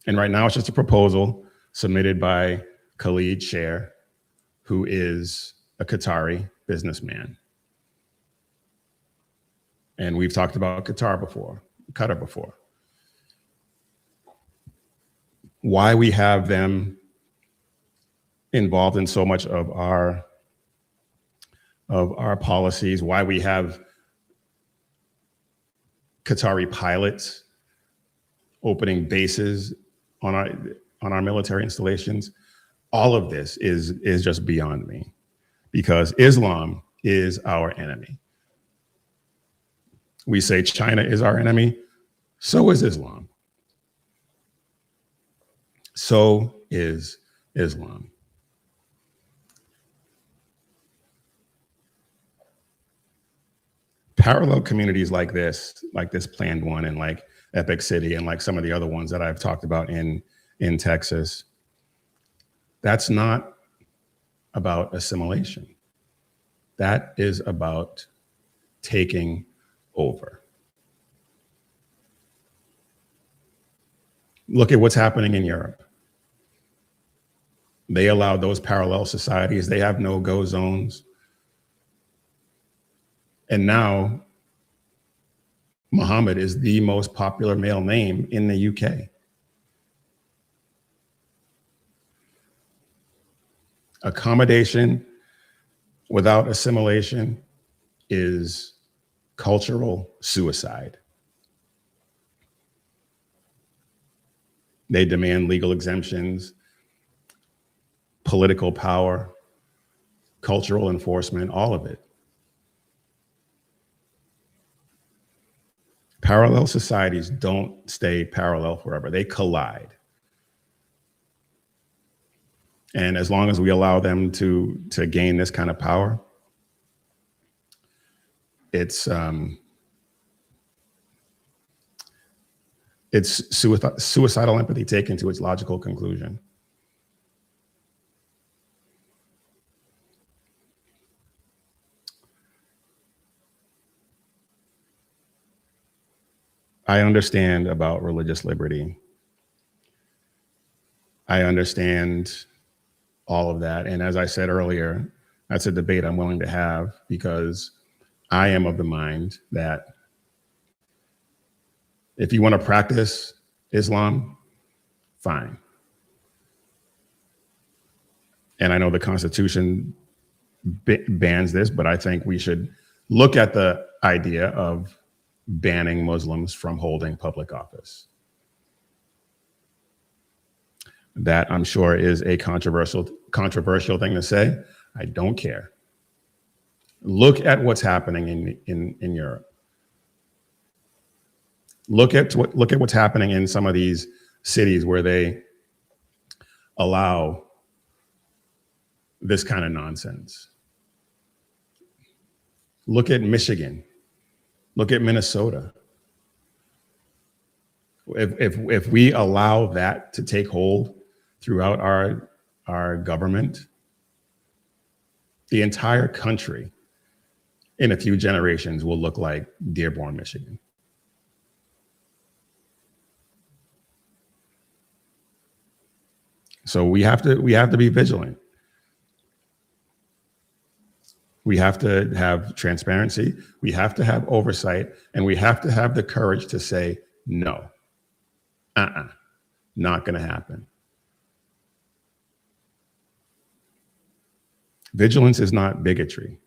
And right now it's just a proposal submitted by Khalid Sher, who is a Qatari businessman. And we've talked about Qatar before, Qatar before. Why we have them involved in so much of our policies, why we have Qatari pilots opening bases on our military installations, all of this is just beyond me, because Islam is our enemy. We say China is our enemy, so is Islam. So is Islam. Parallel communities like this planned one, and like Epic City, and like some of the other ones that I've talked about in Texas, that's not about assimilation. That is about taking over. Look at what's happening in Europe. They allowed those parallel societies. They have no-go zones. And now Muhammad is the most popular male name in the UK. Accommodation without assimilation is cultural suicide. They demand legal exemptions, political power, cultural enforcement, all of it. Parallel societies don't stay parallel forever. They collide. And as long as we allow them to gain this kind of power, it's suicidal empathy taken to its logical conclusion. I understand about religious liberty. I understand all of that. And as I said earlier, that's a debate I'm willing to have, because I am of the mind that if you want to practice Islam, fine. And I know the Constitution bans this, but I think we should look at the idea of banning Muslims from holding public office. That, I'm sure, is a controversial thing to say. I don't care. Look at what's happening in Europe. Look at what's happening in some of these cities where they allow this kind of nonsense. Look at Michigan. Look at Minnesota. If we allow that to take hold throughout our government, the entire country in a few generations will look like Dearborn, Michigan. So we have to be vigilant. We have to have transparency. We have to have oversight, and we have to have the courage to say no. Not going to happen. Vigilance is not bigotry.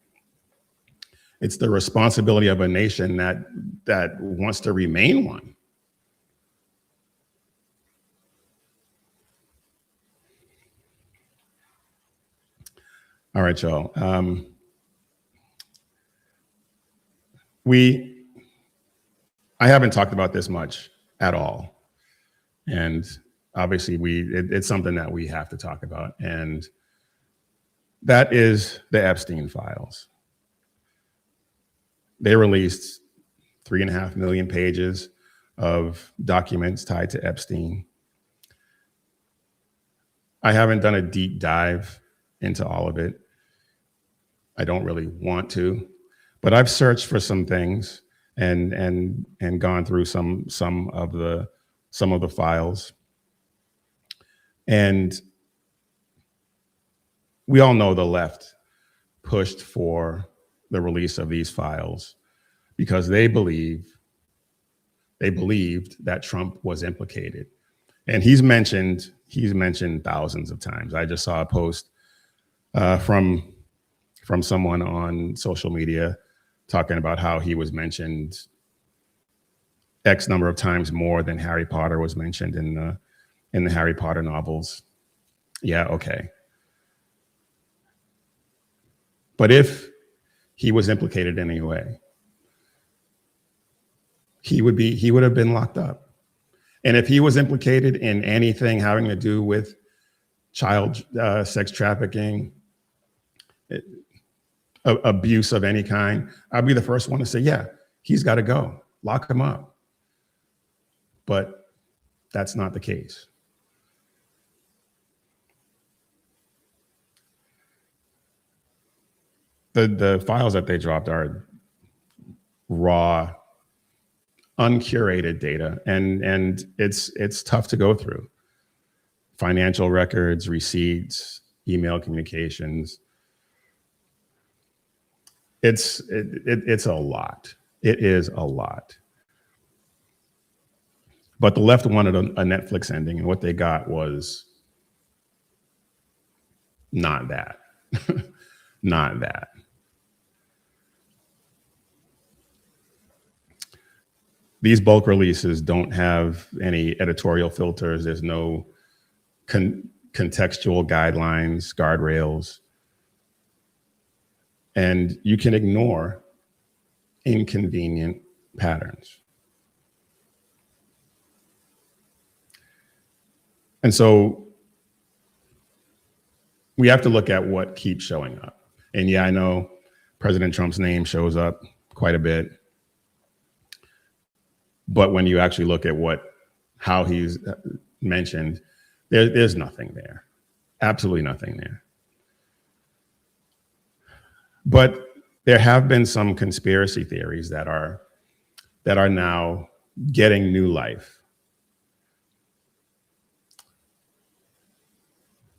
It's the responsibility of a nation that wants to remain one. All right, y'all. I haven't talked about this much at all. And obviously it's something that we have to talk about. And that is the Epstein files. They released 3.5 million pages of documents tied to Epstein. I haven't done a deep dive into all of it. I don't really want to, but I've searched for some things and gone through some of the files. And we all know the left pushed for the release of these files because they believed that Trump was implicated. And he's mentioned thousands of times. I just saw a post from someone on social media talking about how he was mentioned X number of times more than Harry Potter was mentioned in the Harry Potter novels. Yeah, okay. But if he was implicated in any way, he would have been locked up. And if he was implicated in anything having to do with child sex trafficking, abuse of any kind, I'd be the first one to say, yeah, he's got to go. Lock him up. But that's not the case. The files that they dropped are raw, uncurated data, and it's tough to go through. financial records, receipts, email communications. It's a lot. It is a lot. But the left wanted a Netflix ending, and what they got was not that. Not that. These bulk releases don't have any editorial filters. There's no contextual guidelines, guardrails. And you can ignore inconvenient patterns. And so we have to look at what keeps showing up. And yeah, I know President Trump's name shows up quite a bit. But when you actually look at how he's mentioned, there's nothing there. Absolutely nothing there. But there have been some conspiracy theories that are now getting new life.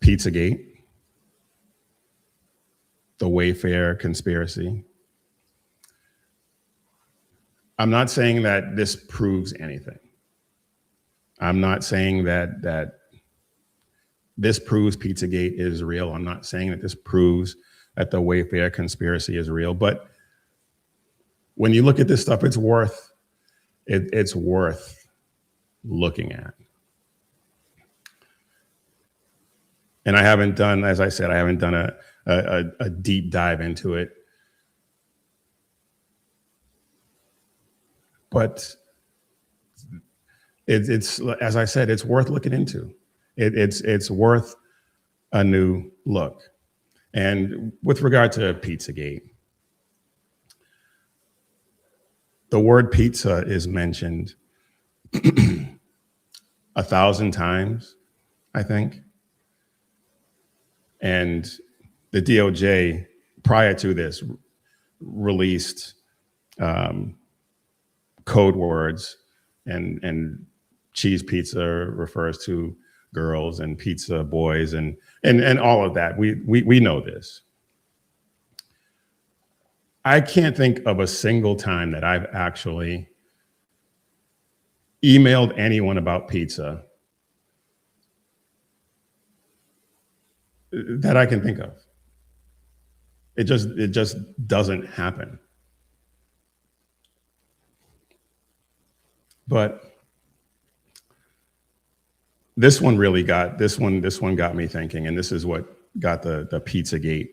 Pizzagate, the Wayfair conspiracy. I'm not saying that this proves anything. I'm not saying that this proves Pizzagate is real. I'm not saying that this proves that the Wayfair conspiracy is real. But when you look at this stuff, it's worth looking at. And I haven't done, as I said, I haven't done a deep dive into it. But it's as I said, it's worth looking into. It's worth a new look. And with regard to Pizzagate, the word pizza is mentioned 1,000 times, I think. And the DOJ, prior to this, released code words, and cheese pizza refers to girls and pizza boys and all of that. We know this. I can't think of a single time that I've actually emailed anyone about pizza that I can think of. It just doesn't happen. But this one really got me thinking, and this is what got the Pizzagate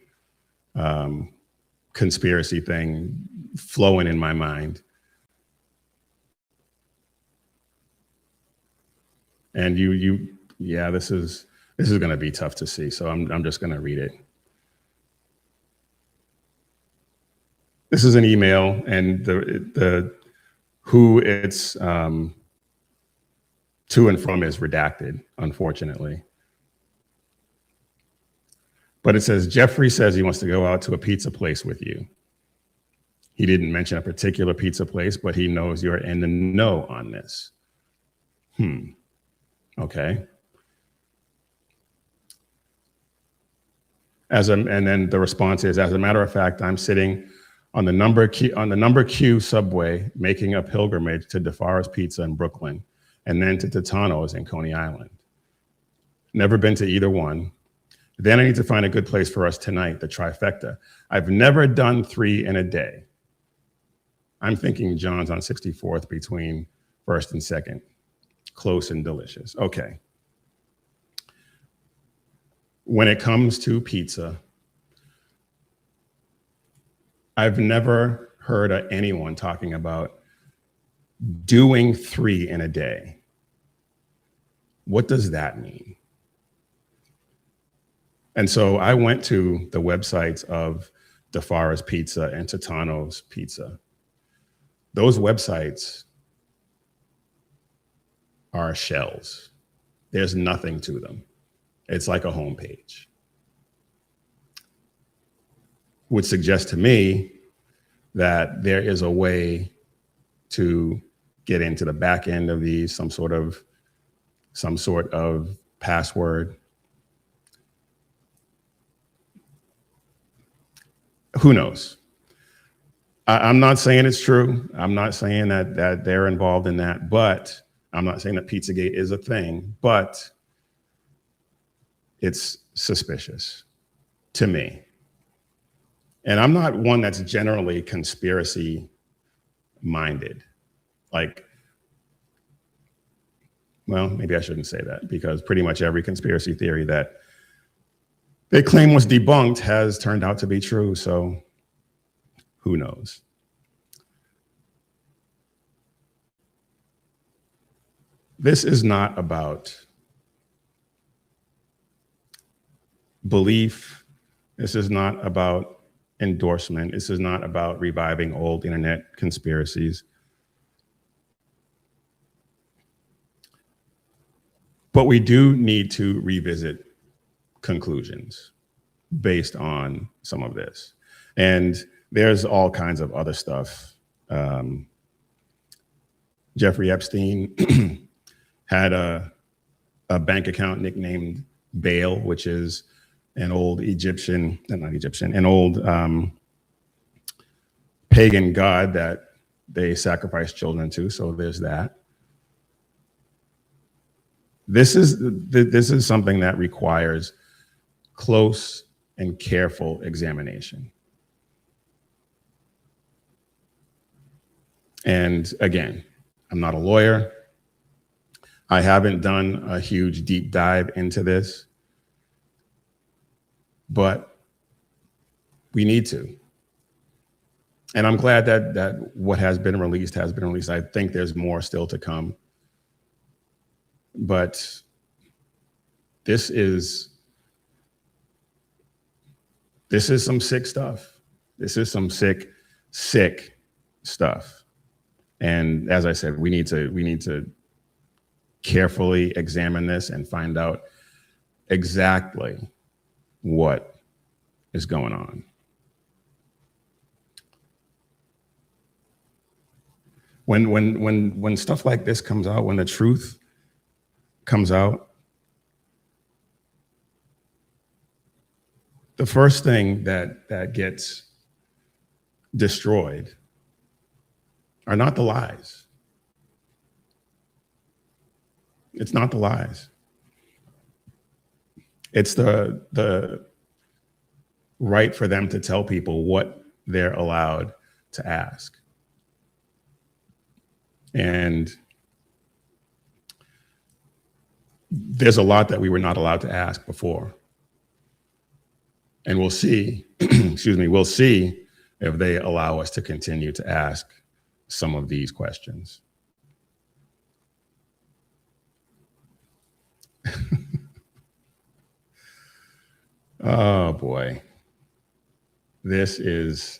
conspiracy thing flowing in my mind. And yeah, this is going to be tough to see, so I'm just going to read it. This is an email, and the who it's to and from is redacted, unfortunately. But it says, Jeffrey says he wants to go out to a pizza place with you. He didn't mention a particular pizza place, but he knows you're in the know on this. Okay. And then the response is, as a matter of fact, I'm sitting on the number Q subway, making a pilgrimage to DeFara's Pizza in Brooklyn, and then to Titano's in Coney Island. Never been to either one. Then I need to find a good place for us tonight, the trifecta. I've never done 3 in a day. I'm thinking John's on 64th between 1st and 2nd. Close and delicious. Okay. When it comes to pizza, I've never heard of anyone talking about doing 3 in a day. What does that mean? And so I went to the websites of DeFara's Pizza and Titano's Pizza. Those websites are shells. There's nothing to them. It's like a homepage. Would suggest to me that there is a way to get into the back end of these, some sort of password. Who knows? I'm not saying it's true. I'm not saying that they're involved in that, but I'm not saying that Pizzagate is a thing, but it's suspicious to me. And I'm not one that's generally conspiracy minded. Like, well, maybe I shouldn't say that, because pretty much every conspiracy theory that they claim was debunked has turned out to be true. So who knows? This is not about belief. This is not about endorsement. This is not about reviving old internet conspiracies. But we do need to revisit conclusions based on some of this. And there's all kinds of other stuff. Jeffrey Epstein had a bank account nicknamed Baal, which is an old an old pagan god that they sacrifice children to. So there's that. This is something that requires close and careful examination. And again, I'm not a lawyer. I haven't done a huge deep dive into this, but we need to. And I'm glad that what has been released has been released. I think there's more still to come. But this is some sick stuff. This is some sick stuff. And as I said, we need to carefully examine this and find out exactly what is going on. When stuff like this comes out, when the truth comes out, the first thing that gets destroyed are not the lies. It's not the lies. It's the right for them to tell people what they're allowed to ask. And there's a lot that we were not allowed to ask before. And we'll see, we'll see if they allow us to continue to ask some of these questions. Oh boy. This is,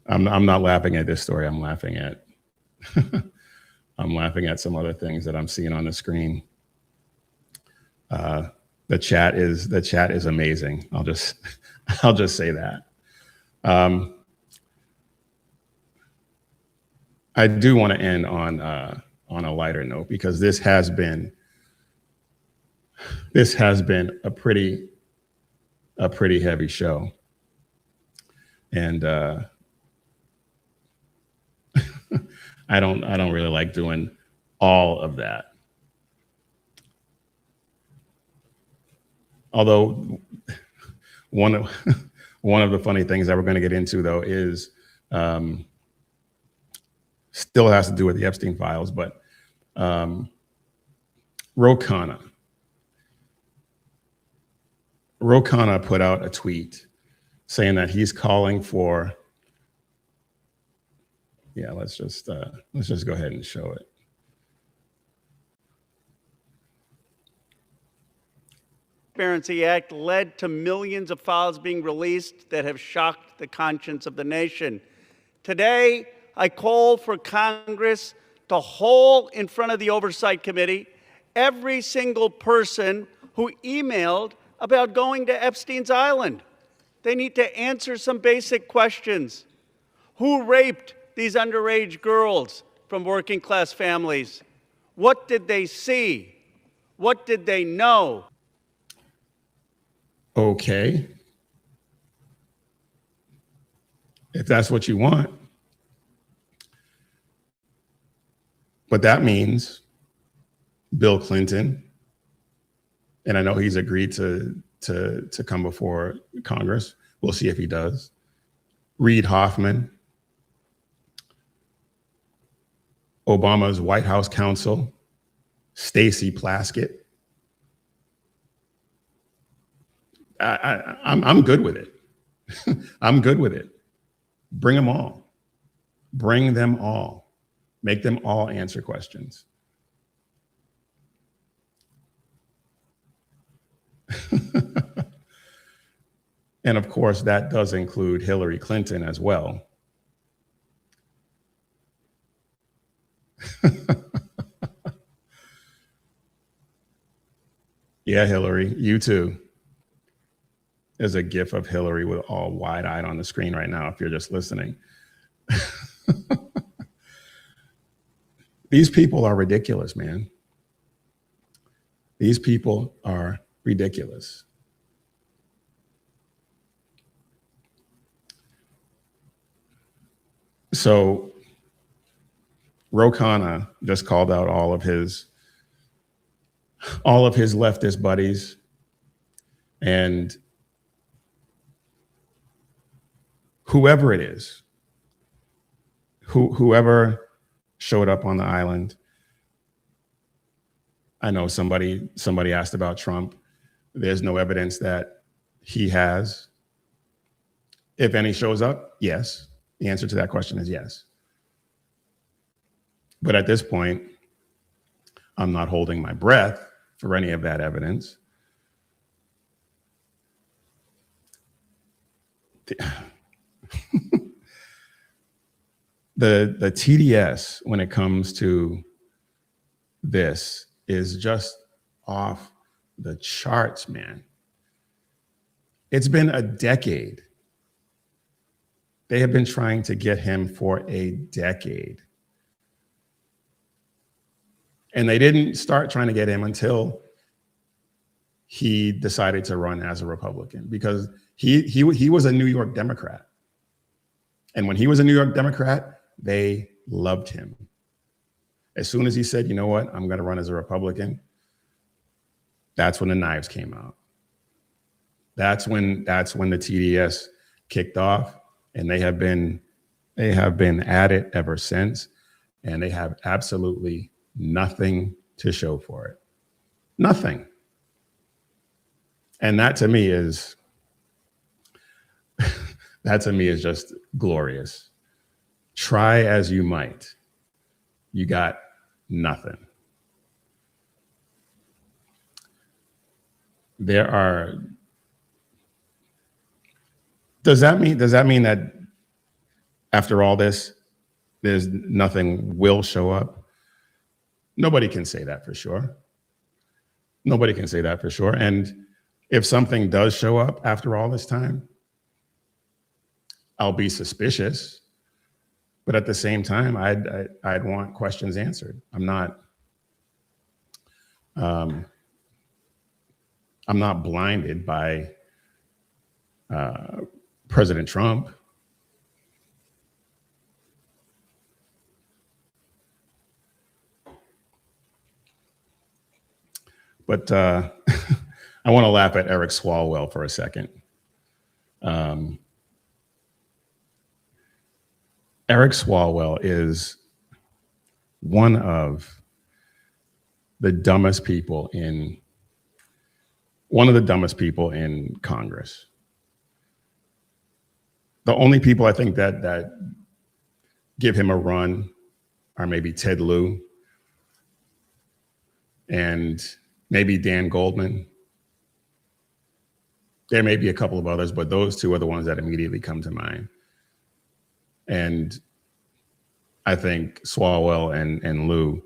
I'm not laughing at this story. I'm laughing at I'm laughing at some other things that I'm seeing on the screen. The chat is amazing. I'll just say that. I do want to end on a lighter note, because this has been a pretty heavy show, and I don't really like doing all of that. Although one of the funny things that we're going to get into, though, is still has to do with the Epstein files, but Ro Khanna put out a tweet saying that he's calling for, let's just go ahead and show it. Transparency Act led to millions of files being released that have shocked the conscience of the nation. Today, I call for Congress to hold in front of the Oversight Committee every single person who emailed about going to Epstein's Island. They need to answer some basic questions. Who raped these underage girls from working class families? What did they see? What did they know? Okay. If that's what you want. But that means Bill Clinton, and I know he's agreed to come before Congress. We'll see if he does. Reid Hoffman, Obama's White House counsel, Stacey Plaskett. I'm good with it. I'm good with it. Bring them all. Bring them all. Make them all answer questions. And of course, that does include Hillary Clinton as well. Yeah, Hillary, you too. There's a gif of Hillary with all wide-eyed on the screen right now if you're just listening. These people are ridiculous, man. These people are ridiculous. So Ro Khanna just called out all of his leftist buddies, and whoever it is, whoever showed up on the island. I know somebody asked about Trump. There's no evidence that he has. If any shows up, yes. The answer to that question is yes. But at this point, I'm not holding my breath for any of that evidence. The TDS when it comes to this is just off the charts, man. It's been a decade. They have been trying to get him for a decade. And they didn't start trying to get him until he decided to run as a Republican, because he was a New York Democrat. And when he was a New York Democrat, they loved him. As soon as he said, you know what, I'm going to run as a Republican, that's when the knives came out. That's when the TDS kicked off, and they have been at it ever since, and they have absolutely nothing to show for it. Nothing. And that to me is just glorious. Try as you might, you got nothing. Does that mean that after all this, there's nothing will show up? Nobody can say that for sure. Nobody can say that for sure. And if something does show up after all this time, I'll be suspicious. But at the same time, I'd want questions answered. I'm not blinded by President Trump. But I want to laugh at Eric Swalwell for a second. Eric Swalwell is one of the dumbest people in Congress. The only people I think that give him a run are maybe Ted Lieu and maybe Dan Goldman. There may be a couple of others, but those two are the ones that immediately come to mind. And I think Swalwell and Lieu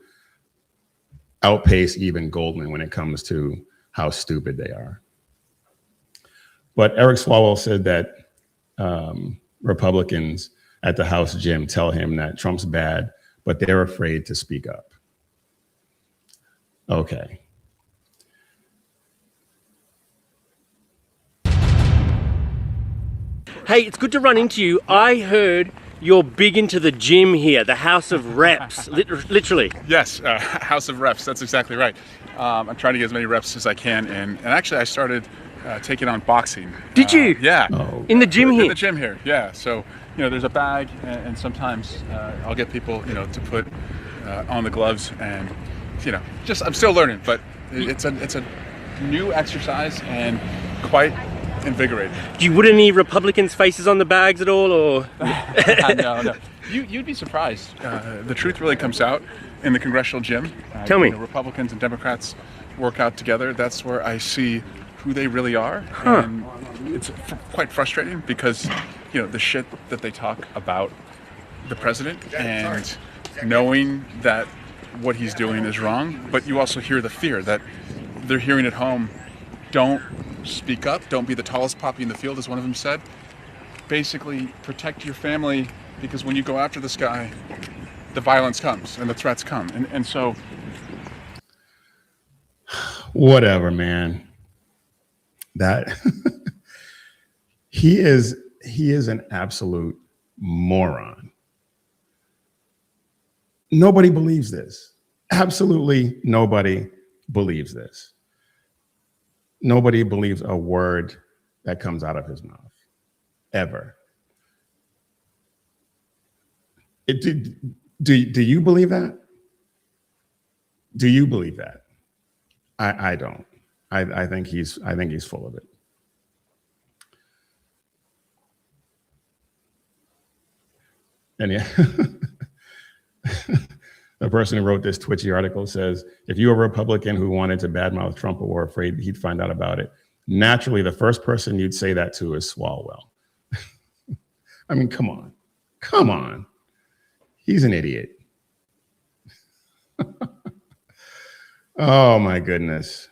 outpace even Goldman when it comes to how stupid they are. But Eric Swalwell said that Republicans at the House gym tell him that Trump's bad, but they're afraid to speak up. Okay. Hey, it's good to run into you. I heard you're big into the gym here, the House of Reps, literally. Yes, House of Reps, that's exactly right. I'm trying to get as many reps as I can, and actually I started taking on boxing. Did you? Yeah. Oh. In the gym here? In the gym here, yeah. So, there's a bag, and sometimes I'll get people, to put on the gloves, and, I'm still learning, but it's a new exercise and quite invigorating. Do you put any Republicans' faces on the bags at all, or? No. You'd be surprised. The truth really comes out in the congressional gym. Tell me. Republicans and Democrats work out together. That's where I see who they really are. Huh. And it's quite frustrating because, the shit that they talk about the president and knowing that what he's doing is wrong, but you also hear the fear that they're hearing at home. Don't speak up. Don't be the tallest poppy in the field, as one of them said. Basically, protect your family, because when you go after this guy, the violence comes and the threats come. And so... Whatever, man. That he is an absolute moron. Nobody believes this. Absolutely nobody believes this. Nobody believes a word that comes out of his mouth, ever. Do you believe that? Do you believe that? I don't. I think he's full of it. And yeah, the person who wrote this twitchy article says, if you were a Republican who wanted to badmouth Trump or were afraid he'd find out about it, naturally, the first person you'd say that to is Swalwell. I mean, come on. He's an idiot. Oh my goodness.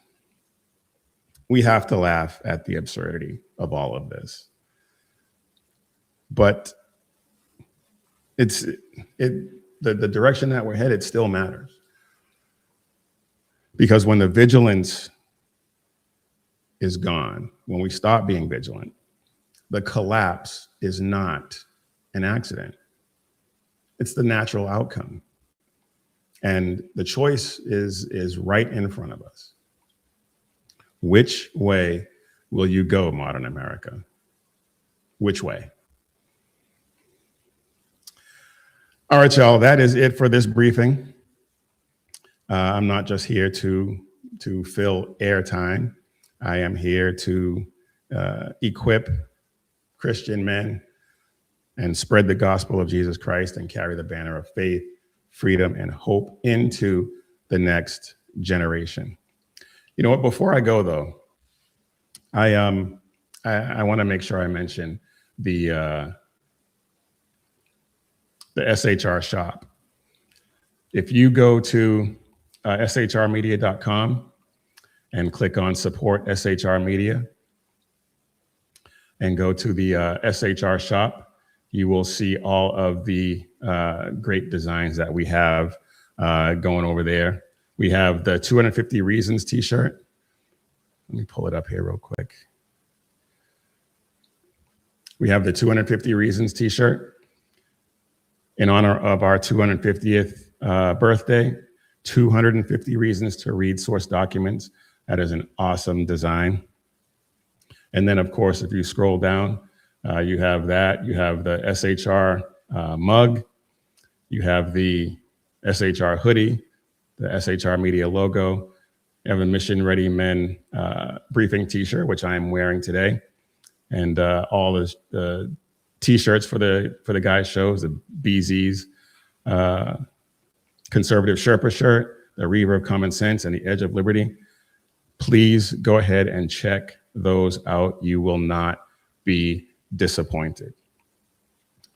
We have to laugh at the absurdity of all of this. But the direction that we're headed still matters. Because when the vigilance is gone, when we stop being vigilant, the collapse is not an accident. It's the natural outcome. And the choice is right in front of us. Which way will you go, modern America? Which way? All right, y'all, that is it for this briefing. I'm not just here to fill airtime. I am here to equip Christian men and spread the gospel of Jesus Christ and carry the banner of faith, freedom, and hope into the next generation. You know what, before I go though, I want to make sure I mention the SHR shop. If you go to shrmedia.com and click on support SHR Media and go to the SHR shop, you will see all of the great designs that we have going over there. We have the 250 Reasons t-shirt. Let me pull it up here real quick. We have the 250 Reasons t-shirt in honor of our 250th birthday, 250 reasons to read source documents. That is an awesome design. And then of course, if you scroll down, you have that, you have the SHR mug, you have the SHR hoodie, the SHR Media logo, you have a Mission Ready Men briefing t-shirt, which I am wearing today. And all the t-shirts for the guys shows, the BZ's Conservative Sherpa shirt, the Reaver of Common Sense, and the Edge of Liberty. Please go ahead and check those out. You will not be disappointed.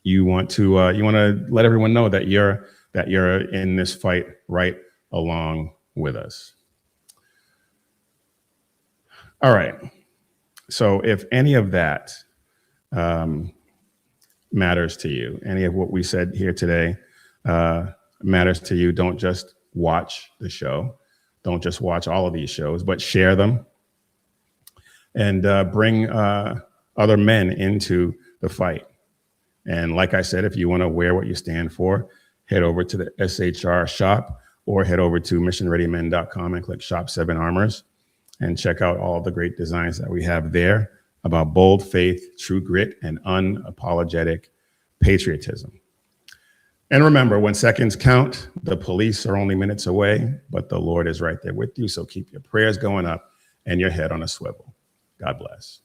You want to let everyone know that you're in this fight right along with us. All right. So if any of that matters to you, any of what we said here today matters to you, don't just watch the show. Don't just watch all of these shows, but share them and bring other men into the fight. And like I said, if you want to wear what you stand for, head over to the SHR shop or head over to missionreadymen.com and click Shop 7 Armors and check out all the great designs that we have there about bold faith, true grit, and unapologetic patriotism. And remember, when seconds count, the police are only minutes away, but the Lord is right there with you. So keep your prayers going up and your head on a swivel. God bless.